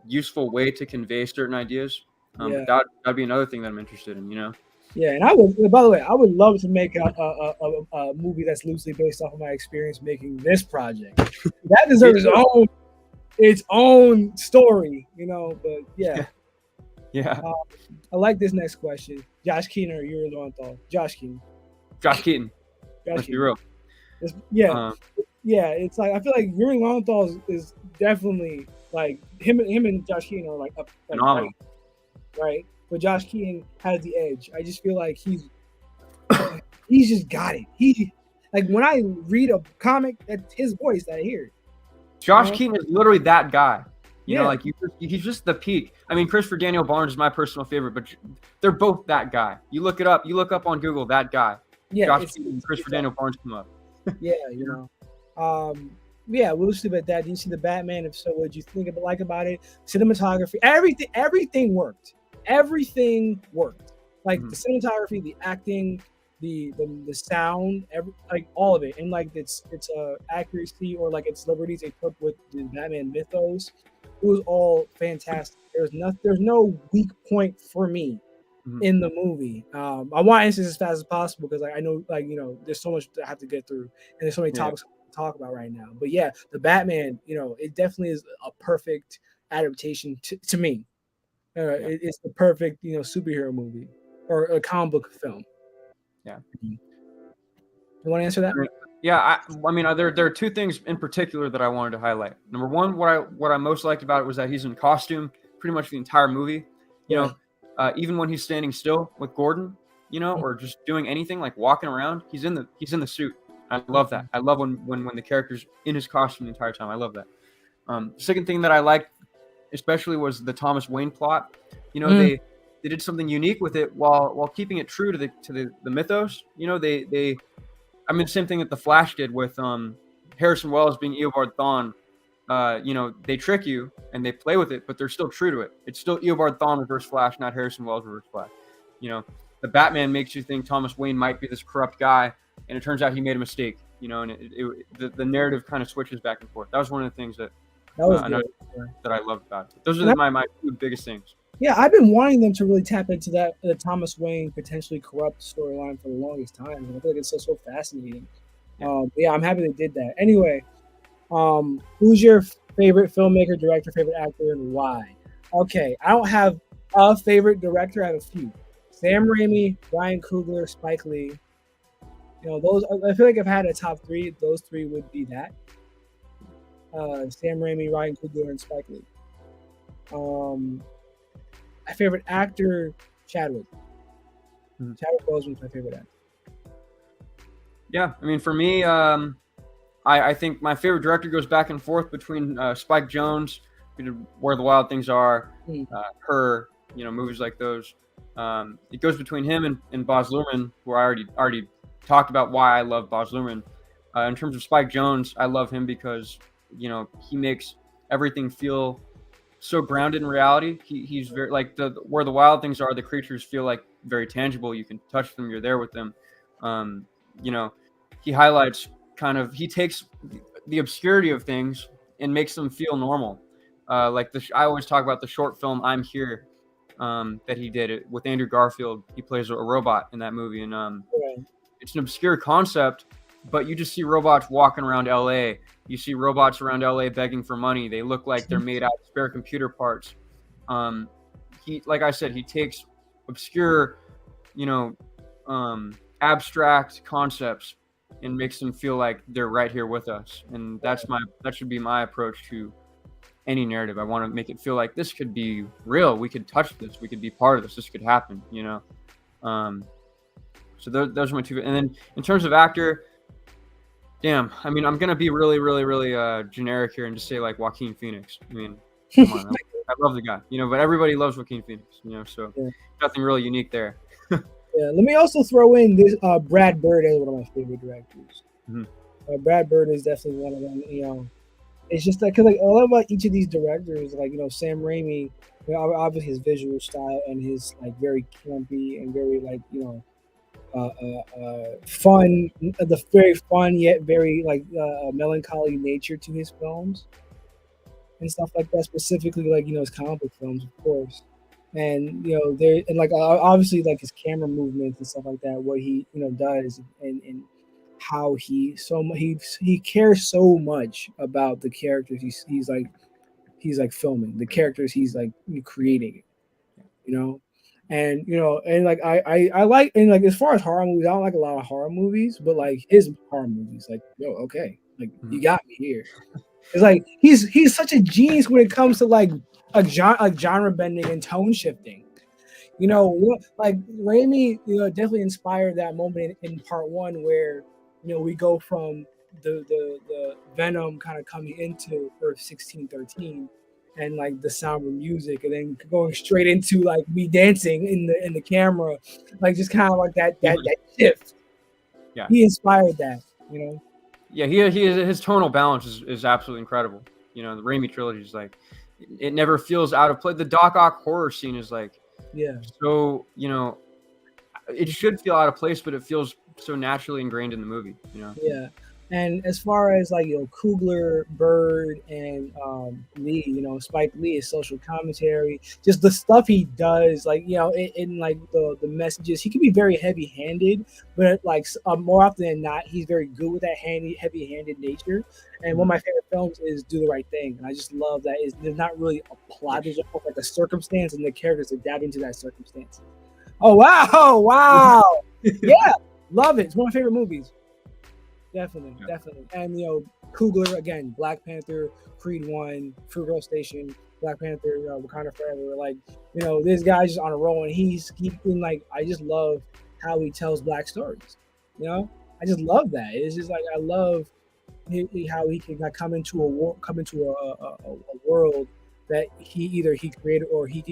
useful way to convey certain ideas. But that'd be another thing that I'm interested in, you know? Yeah, and I would, by the way, I would love to make a movie that's loosely based off of my experience making this project. That deserves its own story, you know, but yeah. Yeah. I like this next question. Josh Keaton or Yuri Lowenthal? Josh Keaton. Let's be real. Yeah, it's like I feel like Yuri Lowenthal is definitely like him and Josh Keaton are like up phenomenal, right? But Josh Keaton has the edge. I just feel like he's just got it. He like when I read a comic, that's his voice that I hear. Josh Keaton is literally that guy. You know, like he's just the peak. I mean, Christopher Daniel Barnes is my personal favorite, but they're both that guy. You look it up. You look up on Google that guy. Yeah, Josh Keaton and Christopher Daniel Barnes come up. Yeah, you know. We'll see about that. Did you see the Batman? If so, what did you think about it? Cinematography, everything worked. Everything worked. Like the cinematography, the acting, the sound, like all of it, and like its accuracy or like its liberties they took with the Batman mythos. It was all fantastic. There's no weak point for me in the movie. I want to answer this as fast as possible because like I know like there's so much I have to get through and there's so many topics to talk about right now. But yeah, the Batman, it definitely is a perfect adaptation to me. It's the perfect superhero movie or a comic book film. Yeah. You want to answer that? Yeah, I mean, there are two things in particular that I wanted to highlight. Number one, what I most liked about it was that he's in costume pretty much the entire movie. You know, even when he's standing still with Gordon, or just doing anything like walking around, he's in the suit. I love that. I love when the character's in his costume the entire time. I love that. Second thing that I liked, especially, was the Thomas Wayne plot. They did something unique with it while keeping it true to the mythos. I mean, same thing that the Flash did with Harrison Wells being Eobard Thawne. They trick you and they play with it, but they're still true to it. It's still Eobard Thawne reverse Flash, not Harrison Wells reverse Flash. The Batman makes you think Thomas Wayne might be this corrupt guy, and it turns out he made a mistake. And the narrative kind of switches back and forth. That was one of the things that I loved about it. Those are my two biggest things. Yeah, I've been wanting them to really tap into the Thomas Wayne potentially corrupt storyline for the longest time. I feel like it's so fascinating. I'm happy they did that. Anyway, who's your favorite filmmaker, director, favorite actor, and why. Okay, I don't have a favorite director. I have a few. Sam Raimi, Ryan Coogler, Spike Lee. Those. I feel like if I had a top three, those three would be that. Sam Raimi, Ryan Coogler, and Spike Lee. My favorite actor, Chadwick. Chadwick Boseman's my favorite actor. Yeah, I mean, for me, I think my favorite director goes back and forth between Spike Jonze, who did Where the Wild Things Are, Her, movies like those. It goes between him and Baz Luhrmann, who I already talked about why I love Baz Luhrmann. In terms of Spike Jonze, I love him because he makes everything feel so grounded in reality. He's very like where the wild things are. The creatures feel like very tangible. You can touch them. You're there with them. He highlights he takes the obscurity of things and makes them feel normal. I always talk about the short film I'm Here that he did with Andrew Garfield. He plays a robot in that movie, and it's an obscure concept, but you just see robots walking around LA. You see robots around LA begging for money. They look like they're made out of spare computer parts. Like I said, he takes obscure, abstract concepts and makes them feel like they're right here with us. And that should be my approach to any narrative. I want to make it feel like this could be real. We could touch this. We could be part of this. This could happen, So those are my two. And then in terms of actor, damn, I mean, I'm going to be really, really, really generic here and just say like Joaquin Phoenix. I mean, come on. I love the guy, but everybody loves Joaquin Phoenix, so nothing really unique there. Yeah, let me also throw in this Brad Bird as one of my favorite directors. Brad Bird is definitely one of them. It's just like, because I love about each of these directors, like Sam Raimi, obviously his visual style and his like very campy and very like fun, the very fun yet very like melancholy nature to his films and stuff like that. Specifically, like his comic book films, of course. And there and like obviously like his camera movements and stuff like that, what he does and how he cares so much about the characters he's like filming, the characters he's like creating, and like I like, and like as far as horror movies, I don't like a lot of horror movies, but like his horror movies, like okay, like you got me here. It's like he's such a genius when it comes to like genre bending and tone shifting. Like Raimi, definitely inspired that moment in part one where we go from the Venom kind of coming into Earth 1613 and like the sound of music, and then going straight into like me dancing in the camera, like just kind of like that shift. Yeah, he inspired that. Yeah, his tonal balance is absolutely incredible. The Raimi trilogy is like, it never feels out of place. The Doc Ock horror scene is like, so it should feel out of place, but it feels so naturally ingrained in the movie. Yeah. And as far as like Coogler, Bird, and Lee, Spike Lee, his social commentary, just the stuff he does, like in like the messages, he can be very heavy-handed, but like more often than not, he's very good with that heavy-handed nature. And one of my favorite films is Do the Right Thing, and I just love that. There's not really a plot, there's just like a circumstance, and the characters adapt into that circumstance. Oh wow, yeah, love it. It's one of my favorite movies. Definitely. And Coogler again, Black Panther, Creed 1, Fruit Roll Station, Black Panther, Wakanda Forever. Like, this guy's just on a roll, and he's been like, I just love how he tells Black stories. I just love that. It's just like I love how he can like come into a world that he created or he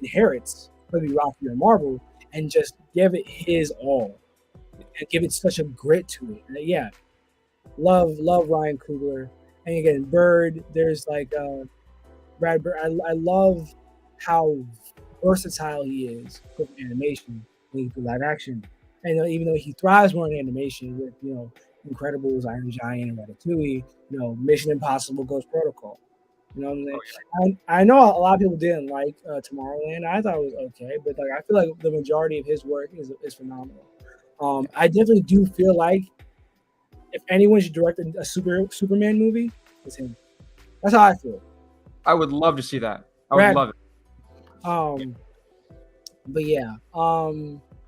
inherits, whether it be Rocky or Marvel, and just give it his all. And give it such a grit to it. Yeah. Love Ryan Coogler. And again, Bird, there's like Brad Bird. I love how versatile he is with animation, with live action. And even though he thrives more in animation with, Incredibles, Iron Giant, and Ratatouille, Mission Impossible, Ghost Protocol. What I'm saying? I know a lot of people didn't like Tomorrowland. I thought it was okay, but like I feel like the majority of his work is phenomenal. I definitely do feel like if anyone should direct a Superman movie, it's him. That's how I feel. I would love to see that. I would Brad, love it. But yeah.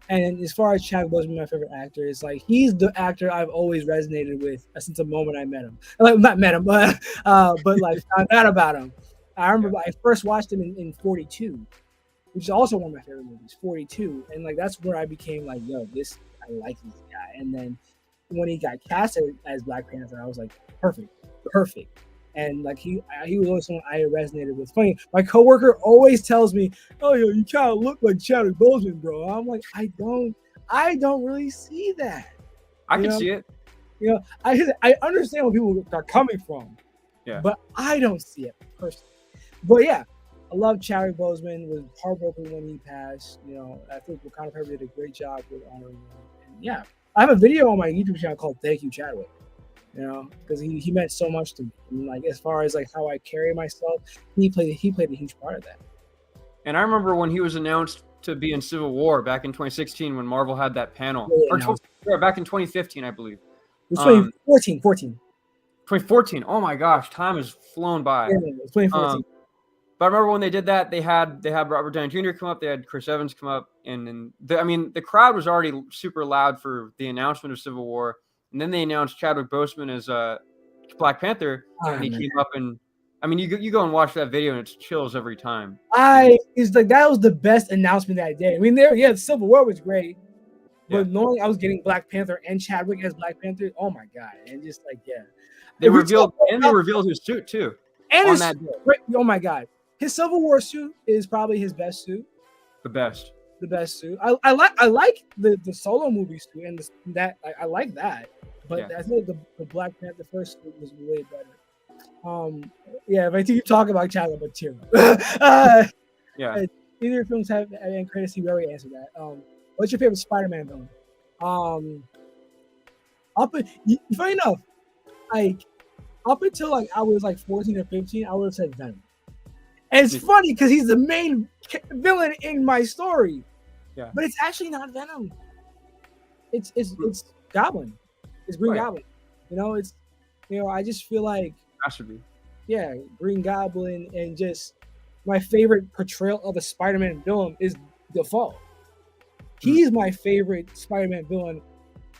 And as far as Chadwick Boseman, my favorite actor, is like he's the actor I've always resonated with since the moment I met him. Like not met him, but like found out about him. I remember I first watched him in 42, which is also one of my favorite movies, 42. And like that's where I became like, yo, I like this guy. And then when he got casted as Black Panther, I was like, perfect. And like he was always someone I resonated with. Funny, my coworker always tells me, "Oh, yo, you kind of look like Chadwick Boseman, bro." I'm like, I don't really see that. I can see it. You know, I understand where people are coming from. Yeah. But I don't see it personally. But yeah, I love Chadwick Boseman. Was heartbroken when he passed. You know, I think Wakanda Forever did a great job with honoring him. And yeah, I have a video on my YouTube channel called "Thank You, Chadwick." You know, because he meant so much to me. And like as far as like how I carry myself, he played a huge part of that. And I remember when he was announced to be in Civil War back in 2016 when Marvel had that panel, back in 2015, I believe. It was 2014. 2014. Oh my gosh, time has flown by. Yeah, it was 2014. But I remember when they did that, they had Robert Downey Jr. come up, they had Chris Evans come up, and the crowd was already super loud for the announcement of Civil War. And then they announced Chadwick Boseman as Black Panther, and he came up and you go and watch that video, and it's chills every time. It's like that was the best announcement that day. I mean, the Civil War was great, but knowing I was getting Black Panther and Chadwick as Black Panther, oh my god! And just like they revealed his suit too. And oh my god, his Civil War suit is probably his best suit. The best suit. I like the solo movie suit and I like that. But I think the Black Panther first was way better. If I keep talking about Chadwick, but tear up. Either films have and credits. We already answered that. What's your favorite Spider-Man villain? Funny enough, like up until like I was like 14 or 15, I would have said Venom. And it's funny because he's the main villain in my story. Yeah. But it's actually not Venom. It's Goblin. It's Green Goblin. You know, I just feel like that should be. Yeah, Green Goblin, and just my favorite portrayal of a Spider-Man villain is Defoe. He's my favorite Spider-Man villain,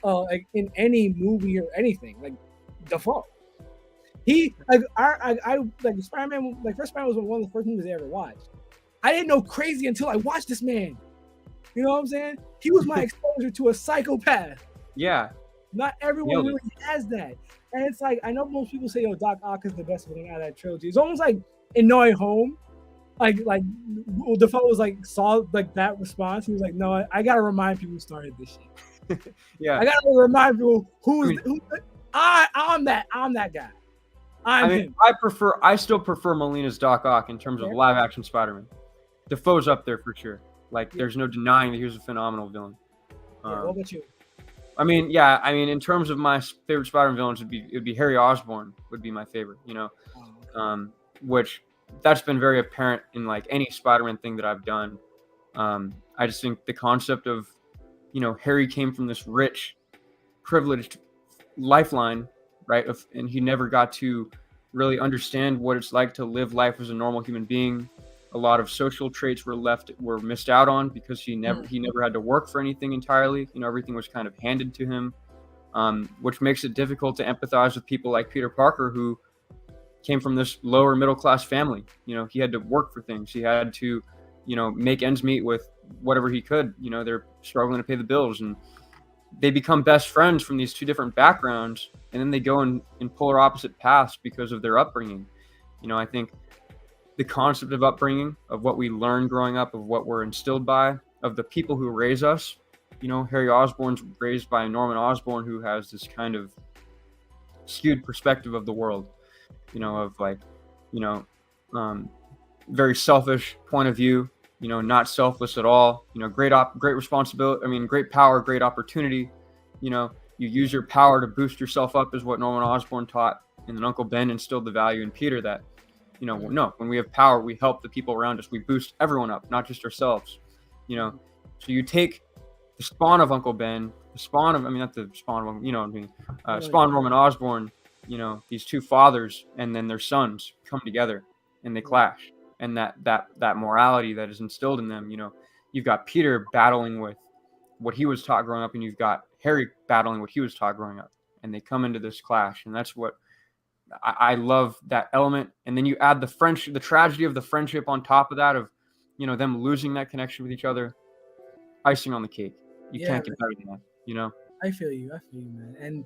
like in any movie or anything. Like Defoe. He like Spider-Man. Like first Spider-Man was one of the first movies I ever watched. I didn't know crazy until I watched this man. You know what I'm saying? He was my exposure to a psychopath. Yeah. Not everyone really has that. And it's like, I know most people say, Doc Ock is the best villain out of that trilogy. It's almost like in No Way Home, like Defoe was like, saw like that response. He was like, no, I got to remind people who started this shit. Yeah. I got to remind people I'm that guy. I still prefer Molina's Doc Ock in terms of live action Spider-Man. Defoe's up there for sure. Like, there's no denying that he was a phenomenal villain. What about you? In terms of my favorite Spider-Man villains, it'd be Harry Osborn would be my favorite, which that's been very apparent in like any Spider-Man thing that I've done. I just think the concept of, Harry came from this rich, privileged lifeline, right? And he never got to really understand what it's like to live life as a normal human being. A lot of social traits were missed out on because he never had to work for anything entirely. Everything was kind of handed to him, which makes it difficult to empathize with people like Peter Parker, who came from this lower middle class family. He had to work for things. He had to, make ends meet with whatever he could. They're struggling to pay the bills, and they become best friends from these two different backgrounds, and then they go in polar opposite paths because of their upbringing. I think the concept of upbringing, of what we learn growing up, of what we're instilled by, of the people who raise us. Harry Osborn's raised by Norman Osborn, who has this kind of skewed perspective of the world, of like, very selfish point of view, not selfless at all, great responsibility. Great power, great opportunity. You use your power to boost yourself up is what Norman Osborn taught. And then Uncle Ben instilled the value in Peter that, no, when we have power, we help the people around us. We boost everyone up, not just ourselves. So you take the spawn of Uncle Ben, spawn of Norman Osborn, these two fathers, and then their sons, come together and they clash, and that morality that is instilled in them. You've got Peter battling with what he was taught growing up, and you've got Harry battling what he was taught growing up, and they come into this clash, and that's what I love, that element. And then you add the friendship, the tragedy of the friendship on top of that, of them losing that connection with each other. Icing on the cake. You can't get better than that. I feel you, man. And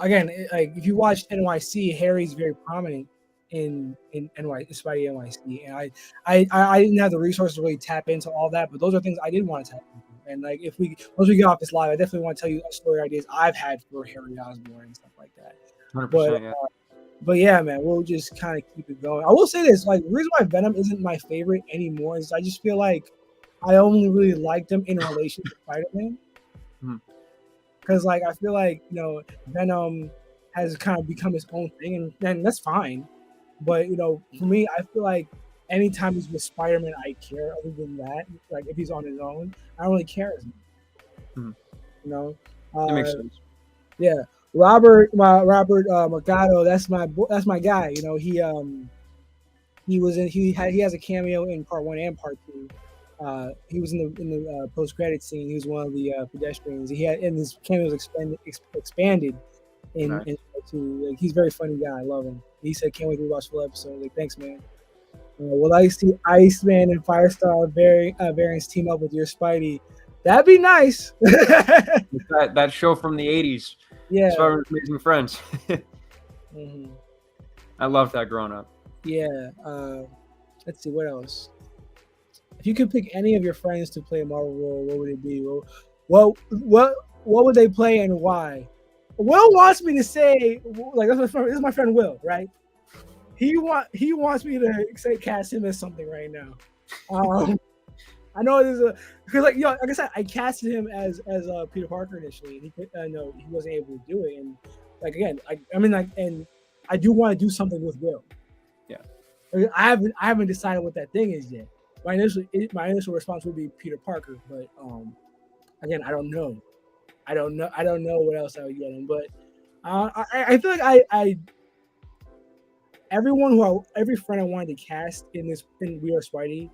again, like if you watch NYC, Harry's very prominent in Spidey NYC, and I didn't have the resources to really tap into all that, but those are things I did want to tap into. And like once we get off this live, I definitely want to tell you story ideas I've had for Harry Osborn and stuff like that. 100%. But yeah, man, we'll just kind of keep it going. I will say this: like, the reason why Venom isn't my favorite anymore is I just feel like I only really liked him in relation to Spider-Man. Because like I feel like Venom has kind of become his own thing, and that's fine. But for me, I feel like anytime he's with Spider-Man, I care. Other than that, like if he's on his own, I don't really care as much. That makes sense. Yeah, Robert Mercado, that's my guy. He has a cameo in part 1 and part 2. He was in the post-credit scene. He was one of the pedestrians. And his cameo was expanded in part 2. Like, he's a very funny guy. I love him. He said, "Can't wait to watch full episode." Like, thanks, man. Will I see Iceman and Firestar variants team up with your Spidey? That'd be nice. that show from the 80s. Yeah. Spider-Man's Amazing Friends. I loved that growing up. Yeah. Let's see, what else? If you could pick any of your friends to play a Marvel role, what would it be? What would they play and why? Will wants me to say, like, this is my friend Will, right? He wants me to cast him as something right now. I know there's because like I said, I casted him as Peter Parker initially, and he wasn't able to do it. And like again, and I do want to do something with Will. Yeah, I haven't decided what that thing is yet. My initial response would be Peter Parker, but again, I don't know what else I would get him. But I feel like every friend I wanted to cast in We Are Spidey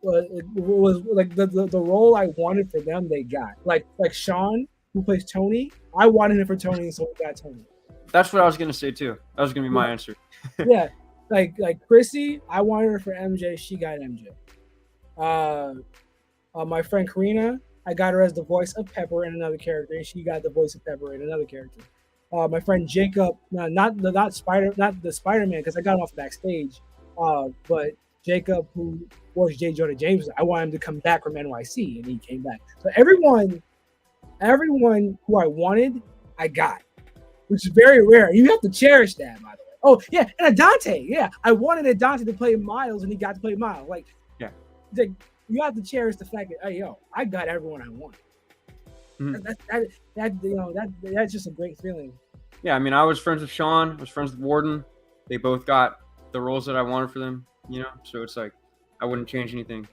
was like the role I wanted for them, they got. Like Sean, who plays Tony, I wanted him for Tony, so we got Tony. That's what I was gonna say too. That was gonna be my answer. Yeah, like Chrissy, I wanted her for MJ, she got MJ. My friend Karina, I got her as the voice of Pepper in another character, and she got the voice of Pepper in another character. My friend Jacob, not the Spider-Man, because I got him off backstage, but Jacob, who was J. Jonah Jameson, I wanted him to come back from NYC, and he came back. So everyone who I wanted, I got, which is very rare. You have to cherish that, by the way. Oh yeah, and Adante, yeah, I wanted Adante to play Miles, and he got to play Miles. Like, yeah, you have to cherish the fact that, hey, I got everyone I want. That's just a great feeling. Yeah, I mean, I was friends with Sean. I was friends with Warden. They both got the roles that I wanted for them. So it's like I wouldn't change anything.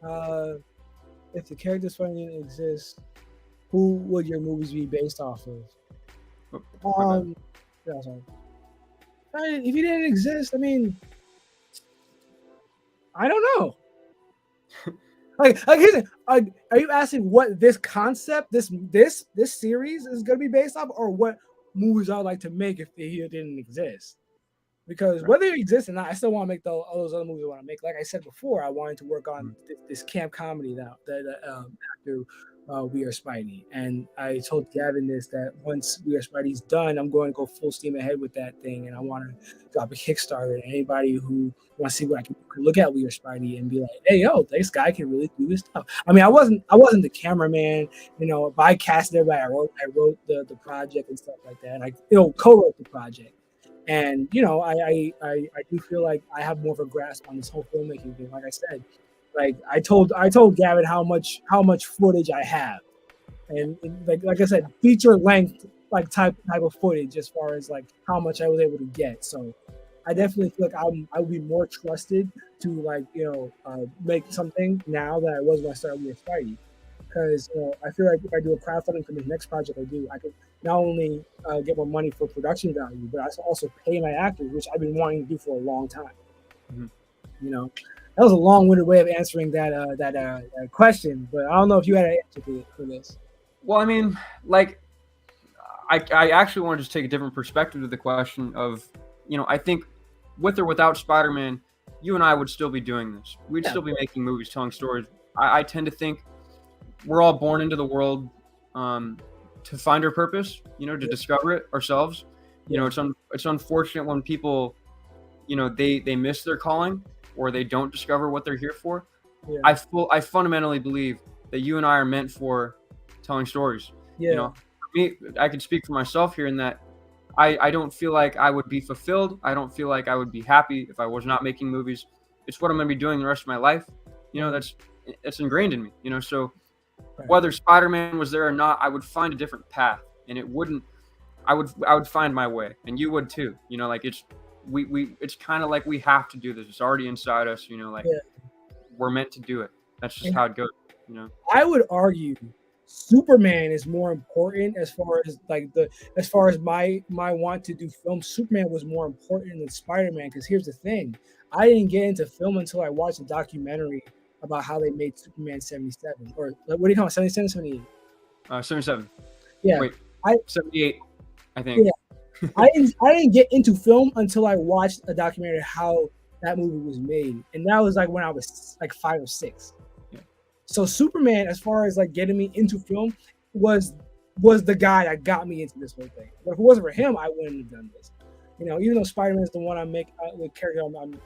If the characters didn't exist, who would your movies be based off of? Yeah, sorry. If he didn't exist, I mean, I don't know. Are you asking what this concept, this series is going to be based off, or what movies I'd like to make if he didn't exist? Because whether it exists or not, I still want to make all those other movies I want to make. Like I said before, I wanted to work on this camp comedy after We Are Spidey. And I told Gavin that once We Are Spidey's done, I'm going to go full steam ahead with that thing. And I want to drop a Kickstarter. And anybody who wants to see what I can look at We Are Spidey and be like, hey, this guy can really do this stuff. I mean, I wasn't the cameraman, but I cast everybody. I wrote the project and stuff like that. And I co-wrote the project. And I do feel like I have more of a grasp on this whole filmmaking thing. Like I said, like I told Gavin how much footage I have, and like I said, feature length type of footage as far as like how much I was able to get. So I definitely feel like I would be more trusted to make something now than I was when I started with Spidey. Because I feel like if I do a crowdfunding for the next project I do, not only get more money for production value, but I also pay my actors, which I've been wanting to do for a long time. Mm-hmm. You know, that was a long-winded way of answering that question, but I don't know if you had an answer for this. Well, I mean, like, I actually want to just take a different perspective to the question of, I think with or without Spider-Man, you and I would still be doing this. We'd Yeah. still be making movies, telling stories. I tend to think we're all born into the world to find our purpose, to discover it ourselves. It's unfortunate when people, they miss their calling or they don't discover what they're here for. Yeah. I fundamentally believe that you and I are meant for telling stories. Yeah. For me, I can speak for myself here in that I don't feel like I would be fulfilled. I don't feel like I would be happy if I was not making movies. It's what I'm going to be doing the rest of my life. That's ingrained in me. So Right. whether Spider-Man was there or not, I would find a different path, and it wouldn't. I would find my way, and you would too. Like it's it's kind of like we have to do this. It's already inside us. We're meant to do it. That's just how it goes. I would argue Superman is more important as far as my want to do film. Superman was more important than Spider-Man, because here's the thing: I didn't get into film until I watched a documentary about how they made Superman 77, or what do you call it, 77, 78? 77. Yeah. Wait, I 78, I think. Yeah. I didn't get into film until I watched a documentary how that movie was made, and that was like when I was like 5 or 6. Yeah. So Superman, as far as like getting me into film, was the guy that got me into this whole thing. But if it wasn't for him, I wouldn't have done this. Even though Spider-Man is the one the character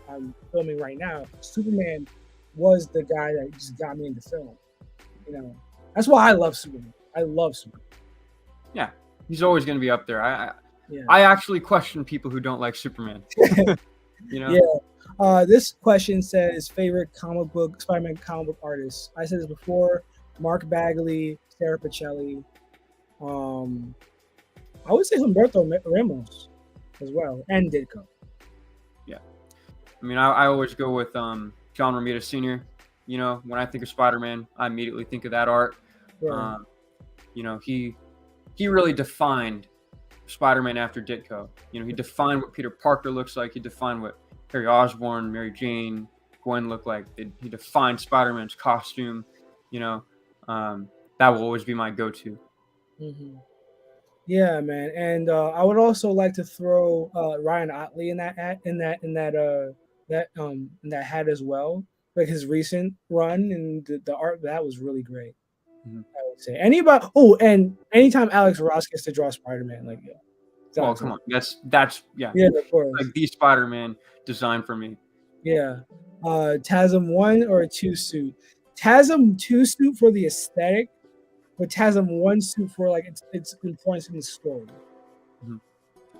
I'm filming right now, Superman was the guy that just got me into film. That's why I love Superman. I love Superman. Yeah, he's always going to be up there. Yeah. I actually question people who don't like Superman. Yeah. This question says favorite Spider-Man comic book artist. I said this before: Mark Bagley, Sarah Pichelli. I would say Humberto Ramos as well, and Ditko. Yeah, I mean, I always go with John Romita Sr. When I think of Spider-Man, I immediately think of that art. Right. He really defined Spider-Man after Ditko. He defined what Peter Parker looks like. He defined what Harry Osborn, Mary Jane, Gwen looked like. He defined Spider-Man's costume. That will always be my go-to. Mm-hmm. Yeah, man, and I would also like to throw Ryan Otley in that hat as well. Like his recent run, and the art that was really great. Mm-hmm. I would say anybody. Oh, and anytime Alex Ross gets to draw Spider-Man, like yeah. Well, come on, that's yeah. Yeah, of course. Like the Spider-Man design for me. Yeah, TASM 1 or a 2 suit. TASM 2 suit for the aesthetic, but TASM 1 suit for like its importance in the story. Mm-hmm.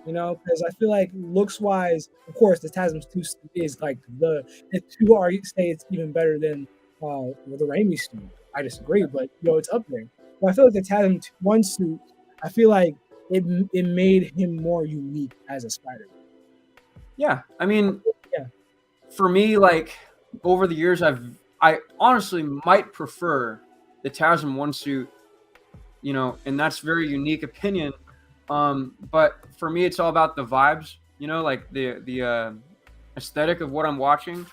Because I feel like looks wise, of course, the TASM 2 suit is like the two are say it's even better than the Raimi suit. I disagree, but it's up there. But I feel like the TASM 1 suit, I feel like it made him more unique as a Spider-Man. Yeah, I mean, yeah. For me, like over the years, I honestly might prefer the TASM 1 suit, and that's very unique opinion. But for me, it's all about the vibes, like the aesthetic of what I'm watching.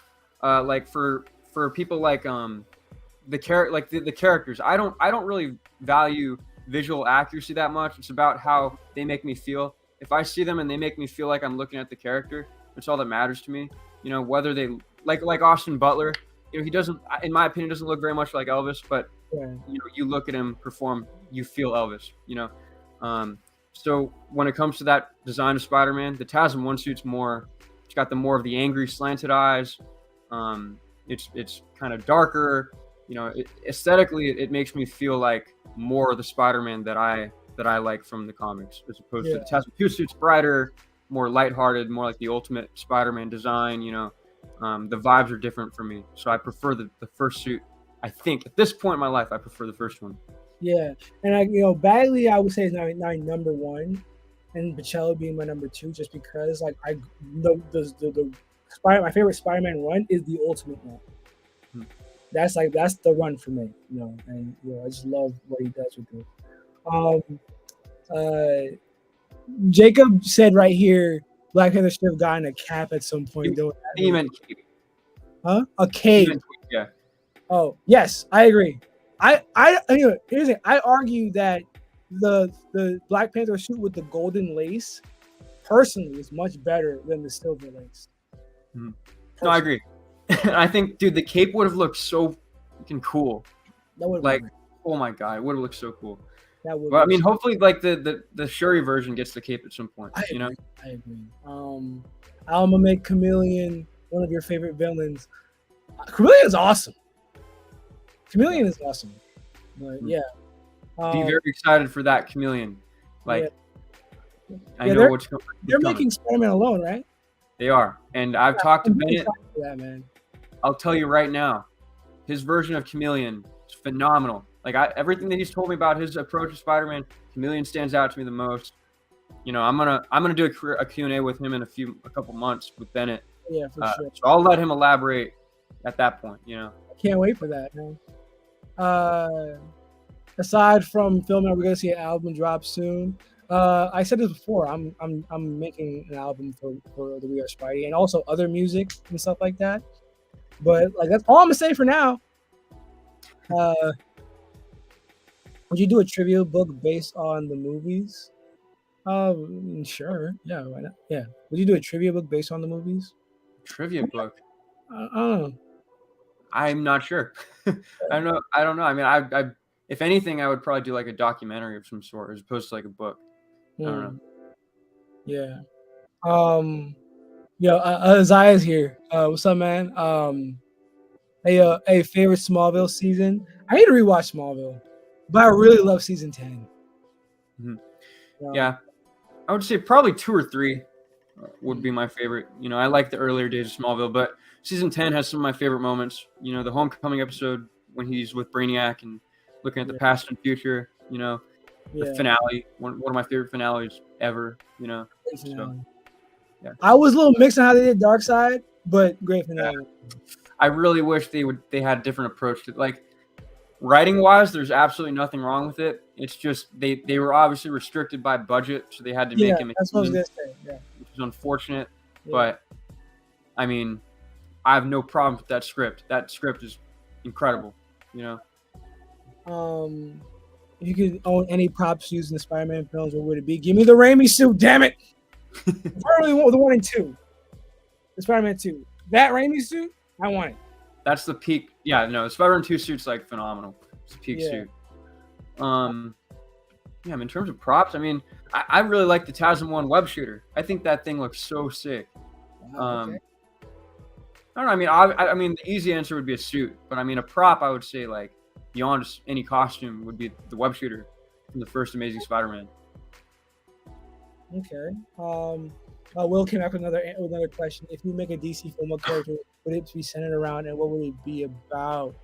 Like for people like the characters, I don't really value visual accuracy that much. It's about how they make me feel. If I see them and they make me feel like I'm looking at the character, that's all that matters to me. Whether they like Austin Butler, he doesn't, in my opinion, doesn't look very much like Elvis, but you look at him perform, you feel Elvis. So when it comes to that design of Spider-Man, the TASM 1 suit's it's got more of the angry slanted eyes. It's kind of darker. Aesthetically, it makes me feel like more of the Spider-Man that I like from the comics, as opposed to the TASM 2 suit's brighter, more lighthearted, more like the ultimate Spider-Man design. The vibes are different for me, so I prefer the first suit. I think at this point in my life, I prefer the first one. Yeah, and Bagley, I would say is my number 1, and Pichelli being my number 2, just because the my favorite Spider-Man run is the Ultimate one. That's the run for me, and I just love what he does with it. Uh, Jacob said right here, Black Panther should have gotten a cap at some point. He meant cape. Huh? A He cape. meant cape, yeah. Oh, yes, I agree. Anyway, here's the thing. I argue that the Black Panther suit with the golden lace, personally, is much better than the silver lace. No, I agree. I think, dude, the cape would have looked so fucking cool. That would Like, oh my god, it would have looked so cool. that would. But I mean, hopefully, like the Shuri version gets the cape at some point. I You know, agree. I'm gonna make Chameleon one of your favorite villains. Chameleon's awesome. Chameleon is awesome. But yeah. be very excited for that Chameleon. Like, I Yeah, know what's coming. They're making Spider-Man alone, right? They are, and I've talked to I'm really Bennett. excited for that, man. I'll tell you right now, his version of Chameleon is phenomenal. Like everything that he's told me about his approach to Spider-Man, Chameleon stands out to me the most. You know, I'm gonna do a Q&A with him in a couple months with Bennett. Yeah, for sure. So I'll let him elaborate at that point. You know, I can't wait for that, man. Aside from filming, we're gonna see an album drop soon. I said this before. I'm making an album for the We Are Spidey and also other music and stuff like that. But like that's all I'm gonna say for now. Would you do a trivia book based on the movies? Sure. Yeah, why not? Yeah. Would you do a trivia book based on the movies? trivia book. I don't know. I'm not sure. I don't know. I mean, I if anything, I would probably do like a documentary of some sort as opposed to like a book. I don't know. Yeah. Isaiah's here. What's up, man? Hey, favorite Smallville season? I need to rewatch Smallville, but I really love season 10. Yeah, I would say probably 2 or 3 would be my favorite. You know, I like the earlier days of Smallville, but season 10 has some of my favorite moments. You know, the homecoming episode when he's with Brainiac and looking at the past and future. You know, the finale, one of my favorite finales ever. You know, so, yeah. I was a little mixed on how they did Darkseid, but great finale. I really wish they had a different approach to like writing wise. There's absolutely nothing wrong with it. It's just they were obviously restricted by budget, so they had to make him. That's what I was gonna say. Yeah, which is unfortunate, but I mean, I have no problem with that script. That script is incredible. You know. If you could own any props used in the Spider-Man films, what would it be? Give me the Raimi suit, damn it! Probably the 1 and 2. The Spider-Man 2. That Raimi suit, I want it. That's the peak. Yeah, no, the Spider-Man 2 suit's like phenomenal. It's the peak suit. Yeah, I mean, in terms of props, I mean, I really like the TASM 1 web shooter. I think that thing looks so sick. Okay. I don't know. I mean, the easy answer would be a suit, but I mean, a prop, I would say like beyond any costume would be the web shooter from the first Amazing Spider-Man. Okay. Will came up with another question. If you make a DC film, what character would it be centered around, and what would it be about?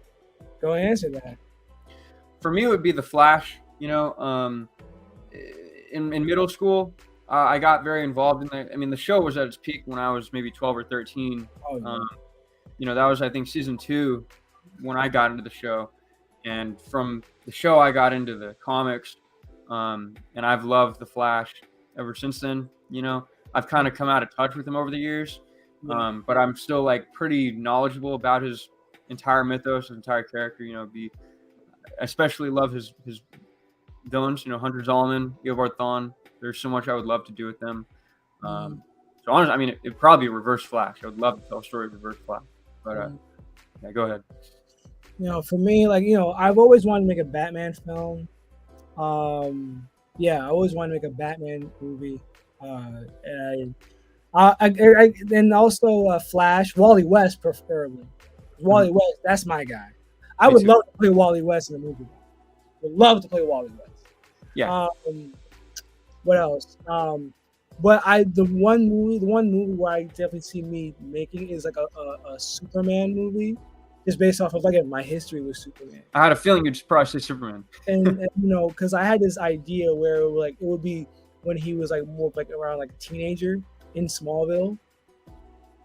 Go and answer that. For me, it would be the Flash. You know, in middle school, I got very involved in that. I mean, the show was at its peak when I was maybe 12 or 13. You know, that was, I think, season 2 when I got into the show. And from the show, I got into the comics. And I've loved the Flash ever since then. You know, I've kind of come out of touch with him over the years. But I'm still like pretty knowledgeable about his entire mythos, his entire character. You know, especially love his villains. You know, Hunter Zolomon, Eobard Thawne. There's so much I would love to do with them. So honestly, I mean, it'd probably be Reverse Flash. I would love to tell a story of Reverse Flash. But yeah, go ahead. You know, for me, like, you know, I've always wanted to make a Batman film. I always wanted to make a Batman movie. And also Flash, Wally West preferably. Wally West, that's my guy. I would love to play Wally West in a movie. Would love to play Wally West. Yeah. What else? But the one movie where I definitely see me making is like a Superman movie, just based off of like my history with Superman. I had a feeling you'd probably say Superman. and you know, because I had this idea where it would be when he was like more like around like a teenager in Smallville,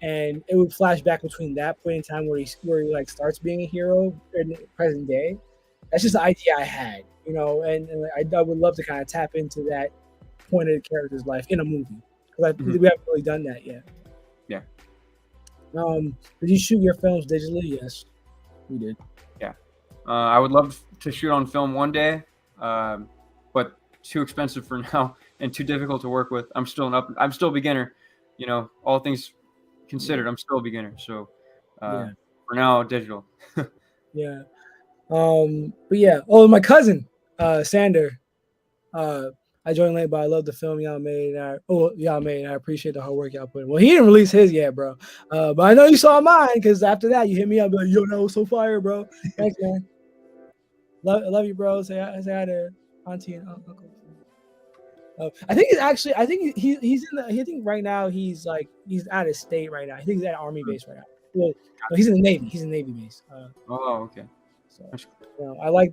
and it would flash back between that point in time where he like starts being a hero in the present day, That's just the idea I had, you know, and I would love to kind of tap into that point of the character's life in a movie because we haven't really done that yet. Yeah. Did you shoot your films digitally? Yes, we did. Yeah. I would love to shoot on film one day, but too expensive for now and too difficult to work with. I'm still a beginner, you know, all things considered, I'm still a beginner. So for now, digital. Yeah. But yeah. Oh, my cousin, Sander. I joined late, but I love the film y'all made. And I appreciate the hard work y'all put in. Well, he didn't release his yet, bro. But I know you saw mine because after that you hit me up like, yo, that was so fire, bro. Thanks, man. Love you, bro. Say hi to auntie and uncle. I think he's in the. I think right now he's out of state right now. I think he's at Army base right now. Well, no, he's in the Navy. He's in the Navy base. Okay. So I like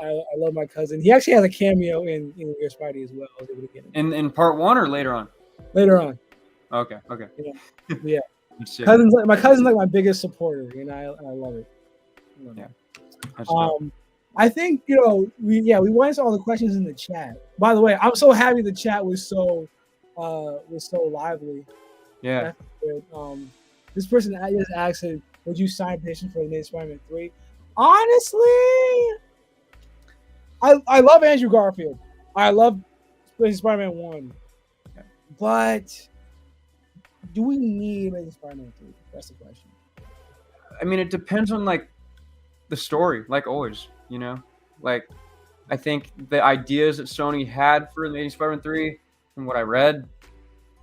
I love my cousin. He actually has a cameo in Your Spidey as well. I was able to get him. In part 1 or later on? Later on. Okay. Yeah. My cousin's like my biggest supporter, and I love it. I think we went into all the questions in the chat. By the way, I'm so happy the chat was so lively. Yeah. This person just asked, "Would you sign petition for the next Spider-Man 3?" Honestly, I love Andrew Garfield. I love Spider-Man 1. But do we need Spider-Man 3? That's the question. I mean, it depends on like the story, like always, you know? Like I think the ideas that Sony had for Amazing Spider-Man 3, from what I read,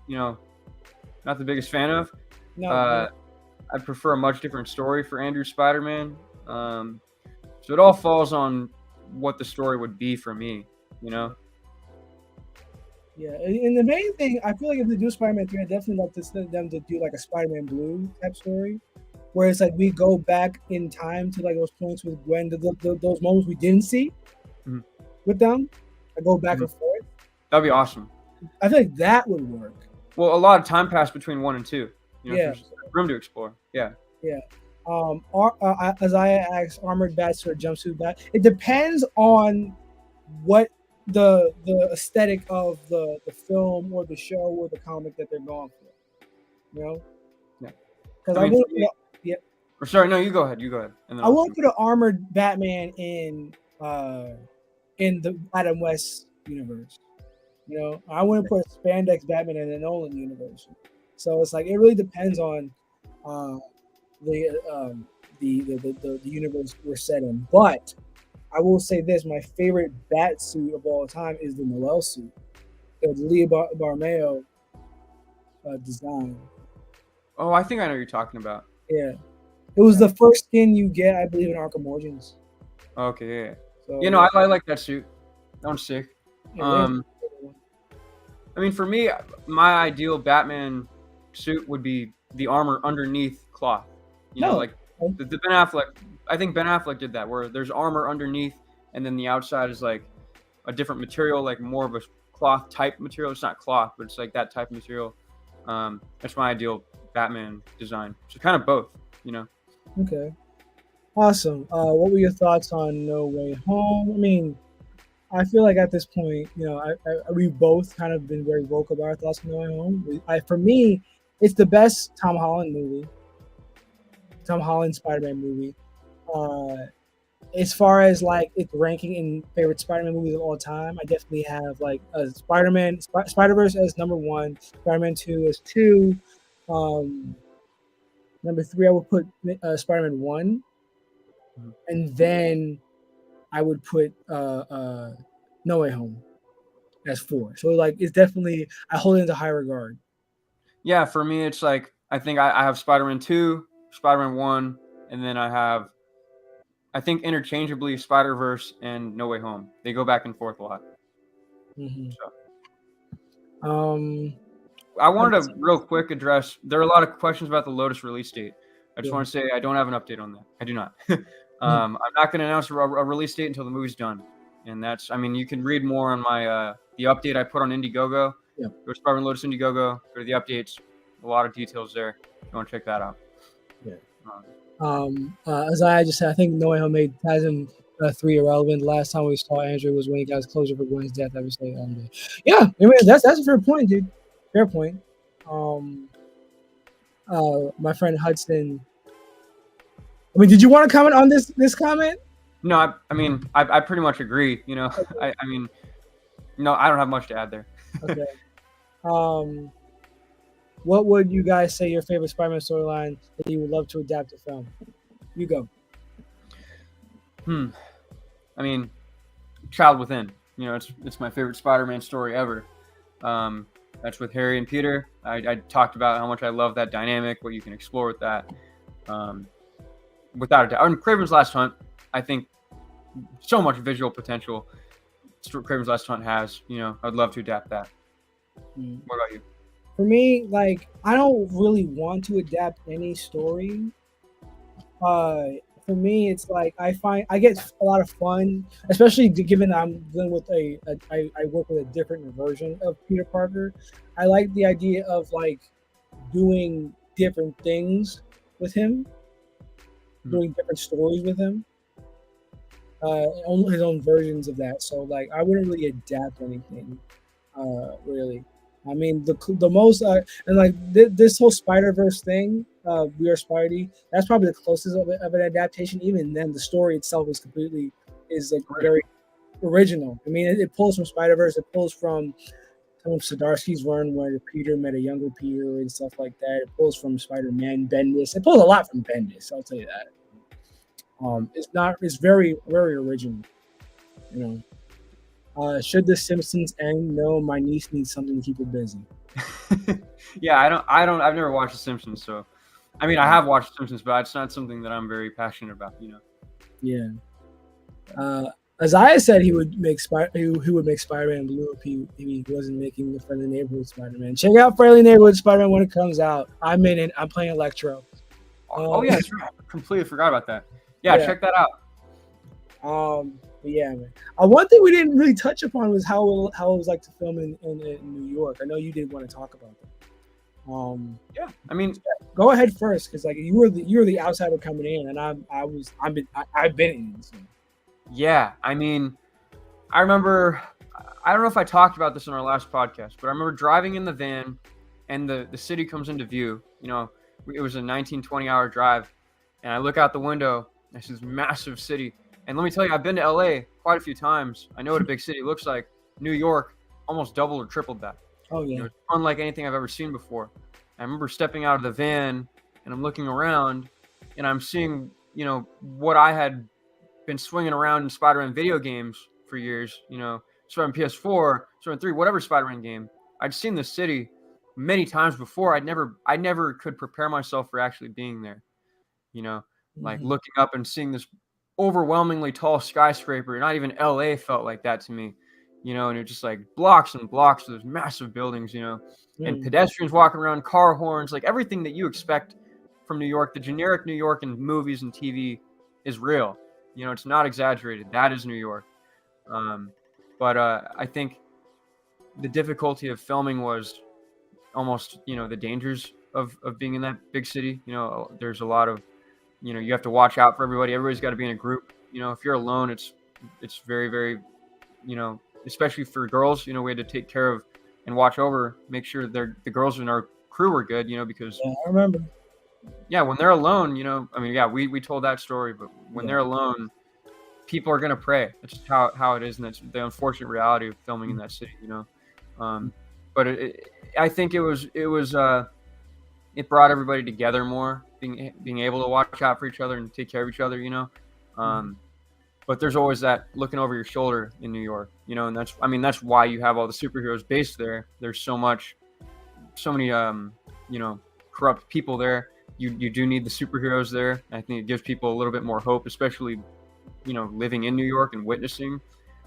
not the biggest fan of. No. I prefer a much different story for Andrew Spider-Man. So it all falls on what the story would be for me, you know? Yeah, and the main thing, I feel like if they do Spider-Man 3, I'd definitely like them to do like a Spider-Man Blue type story, where it's like we go back in time to like those points with Gwen, those moments we didn't see with them. I go back and forth. That'd be awesome. I feel like that would work. Well, a lot of time passed between 1 and 2. There's room to explore. Yeah. Yeah. Isaiah asks, armored bats or jumpsuit bat. It depends on what the aesthetic of the film or the show or the comic that they're going for. Yeah. Because I will. Yeah. Or sorry, no, you go ahead. And then I won't put an armored Batman in the Adam West universe. I wouldn't put a spandex Batman in the Nolan universe. So it's like it really depends on the universe we're set in. But I will say this: my favorite bat suit of all time is the Noel suit, the Leah Barmeo design. Oh, I think I know what you're talking about. Yeah, it was the first skin you get, I believe, in Arkham Origins. Okay, yeah. So, I like that suit. That one's sick. Yeah, I mean, for me, my ideal Batman suit would be the armor underneath cloth. Like the Ben Affleck. I think Ben Affleck did that, where there's armor underneath, and then the outside is like a different material, like more of a cloth type material. It's not cloth, but it's like that type of material. That's my ideal Batman design. So kind of both, Okay. Awesome. What were your thoughts on No Way Home? I mean, I feel like at this point, we've both kind of been very vocal about our thoughts on No Way Home. For me, it's the best Tom Holland Spider-Man movie. As far as like its ranking in favorite Spider-Man movies of all time, I definitely have like Spider-Verse as number 1, Spider-Man 2 as 2. Number 3, I would put Spider-Man 1, and then I would put No Way Home as 4. So like it's definitely, I hold it into high regard. Yeah, for me it's like I think I have Spider-Man 2, Spider-Man 1, and then I think interchangeably Spider-Verse and No Way Home. They go back and forth a lot. So. I wanted to real quick address, there are a lot of questions about the Lotus release date. I just want to say I don't have an update on that. I do not. I'm not going to announce a release date until the movie's done. And you can read more on my the update I put on Indiegogo. Yeah. Go to Spider-Man Lotus Indiegogo. Go to the updates. A lot of details there. If you want to check that out. Yeah. As I just said, I think No Way Home has him 3 irrelevant. The last time we saw Andrew was when he got his closure for Gwen's death. Obviously, yeah, I mean that's a fair point, dude. Fair point. My friend Hudson. I mean, did you want to comment on this comment? No, I mean, I pretty much agree. You know, Okay. I mean, no, I don't have much to add there. Okay. What would you guys say your favorite Spider-Man storyline that you would love to adapt to film? You go. I mean, Child Within. You know, it's my favorite Spider-Man story ever. That's with Harry and Peter. I talked about how much I love that dynamic, what you can explore with that. Without a doubt. And Kraven's Last Hunt, I think, so much visual potential Kraven's Last Hunt has. You know, I'd love to adapt that. What about you? For me, like, I don't really want to adapt any story. For me, it's like I get a lot of fun, especially given I'm dealing with I work with a different version of Peter Parker. I like the idea of like doing different things with him, doing different stories with him, his own versions of that. So like I wouldn't really adapt anything, really. I mean, the most and like this whole Spider-Verse thing, We Are Spidey. That's probably the closest of an adaptation. Even then, the story itself is like very original. I mean, it pulls from Spider-Verse. It pulls from some of Zdarsky's run where Peter met a younger Peter and stuff like that. It pulls from Spider-Man, Bendis. It pulls a lot from Bendis. I'll tell you that. It's very, very original. You know. Should The Simpsons end? No, my niece needs something to keep her busy. Yeah, I've never watched The Simpsons, so I mean, I have watched The Simpsons, but it's not something that I'm very passionate about, you know. Yeah. Isaiah said he would make Spider-Man blue if he wasn't making the Friendly Neighborhood Spider-Man. Check out Friendly Neighborhood Spider-Man when it comes out. I'm in it. I'm playing Electro. Oh yeah, that's right. I completely forgot about that. Yeah, check that out. But yeah, man. One thing we didn't really touch upon was how it was like to film in New York. I know you did want to talk about that. Yeah, I mean, go ahead first, because like you were the outsider coming in, and I've been in. So. Yeah, I mean, I remember. I don't know if I talked about this in our last podcast, but I remember driving in the van, and the city comes into view. You know, it was a 19-20 hour drive, and I look out the window. And it's this massive city. And let me tell you, I've been to LA quite a few times. I know what a big city looks like. New York almost doubled or tripled that. Oh, yeah. You know, it's unlike anything I've ever seen before. I remember stepping out of the van and I'm looking around and I'm seeing, you know, what I had been swinging around in Spider-Man video games for years, you know, Spider-Man PS4, Spider-Man 3, whatever Spider-Man game. I'd seen the city many times before. I never could prepare myself for actually being there, you know, like looking up and seeing this overwhelmingly tall skyscraper. Not even LA felt like that to me, you know, and it just like blocks and blocks of those massive buildings, you know, and pedestrians walking around, car horns, like everything that you expect from New York. The generic New York in movies and TV is real, you know, it's not exaggerated. That is New York. But I think the difficulty of filming was almost, you know, the dangers of being in that big city. You know, there's a lot of, you know, you have to watch out for everybody. Everybody's got to be in a group. You know, if you're alone, it's very, very, you know, especially for girls, you know, we had to take care of and watch over, make sure the girls in our crew were good, you know, because I remember. Yeah, when they're alone, you know, I mean, yeah, we told that story, but when they're alone, people are gonna pray. That's just how it is, and that's the unfortunate reality of filming in that city, you know. But I think it brought everybody together more, being able to watch out for each other and take care of each other, you know. But there's always that looking over your shoulder in New York, you know, and that's why you have all the superheroes based there. There's so many you know, corrupt people there. You do need the superheroes there. I think it gives people a little bit more hope, especially, you know, living in New York and witnessing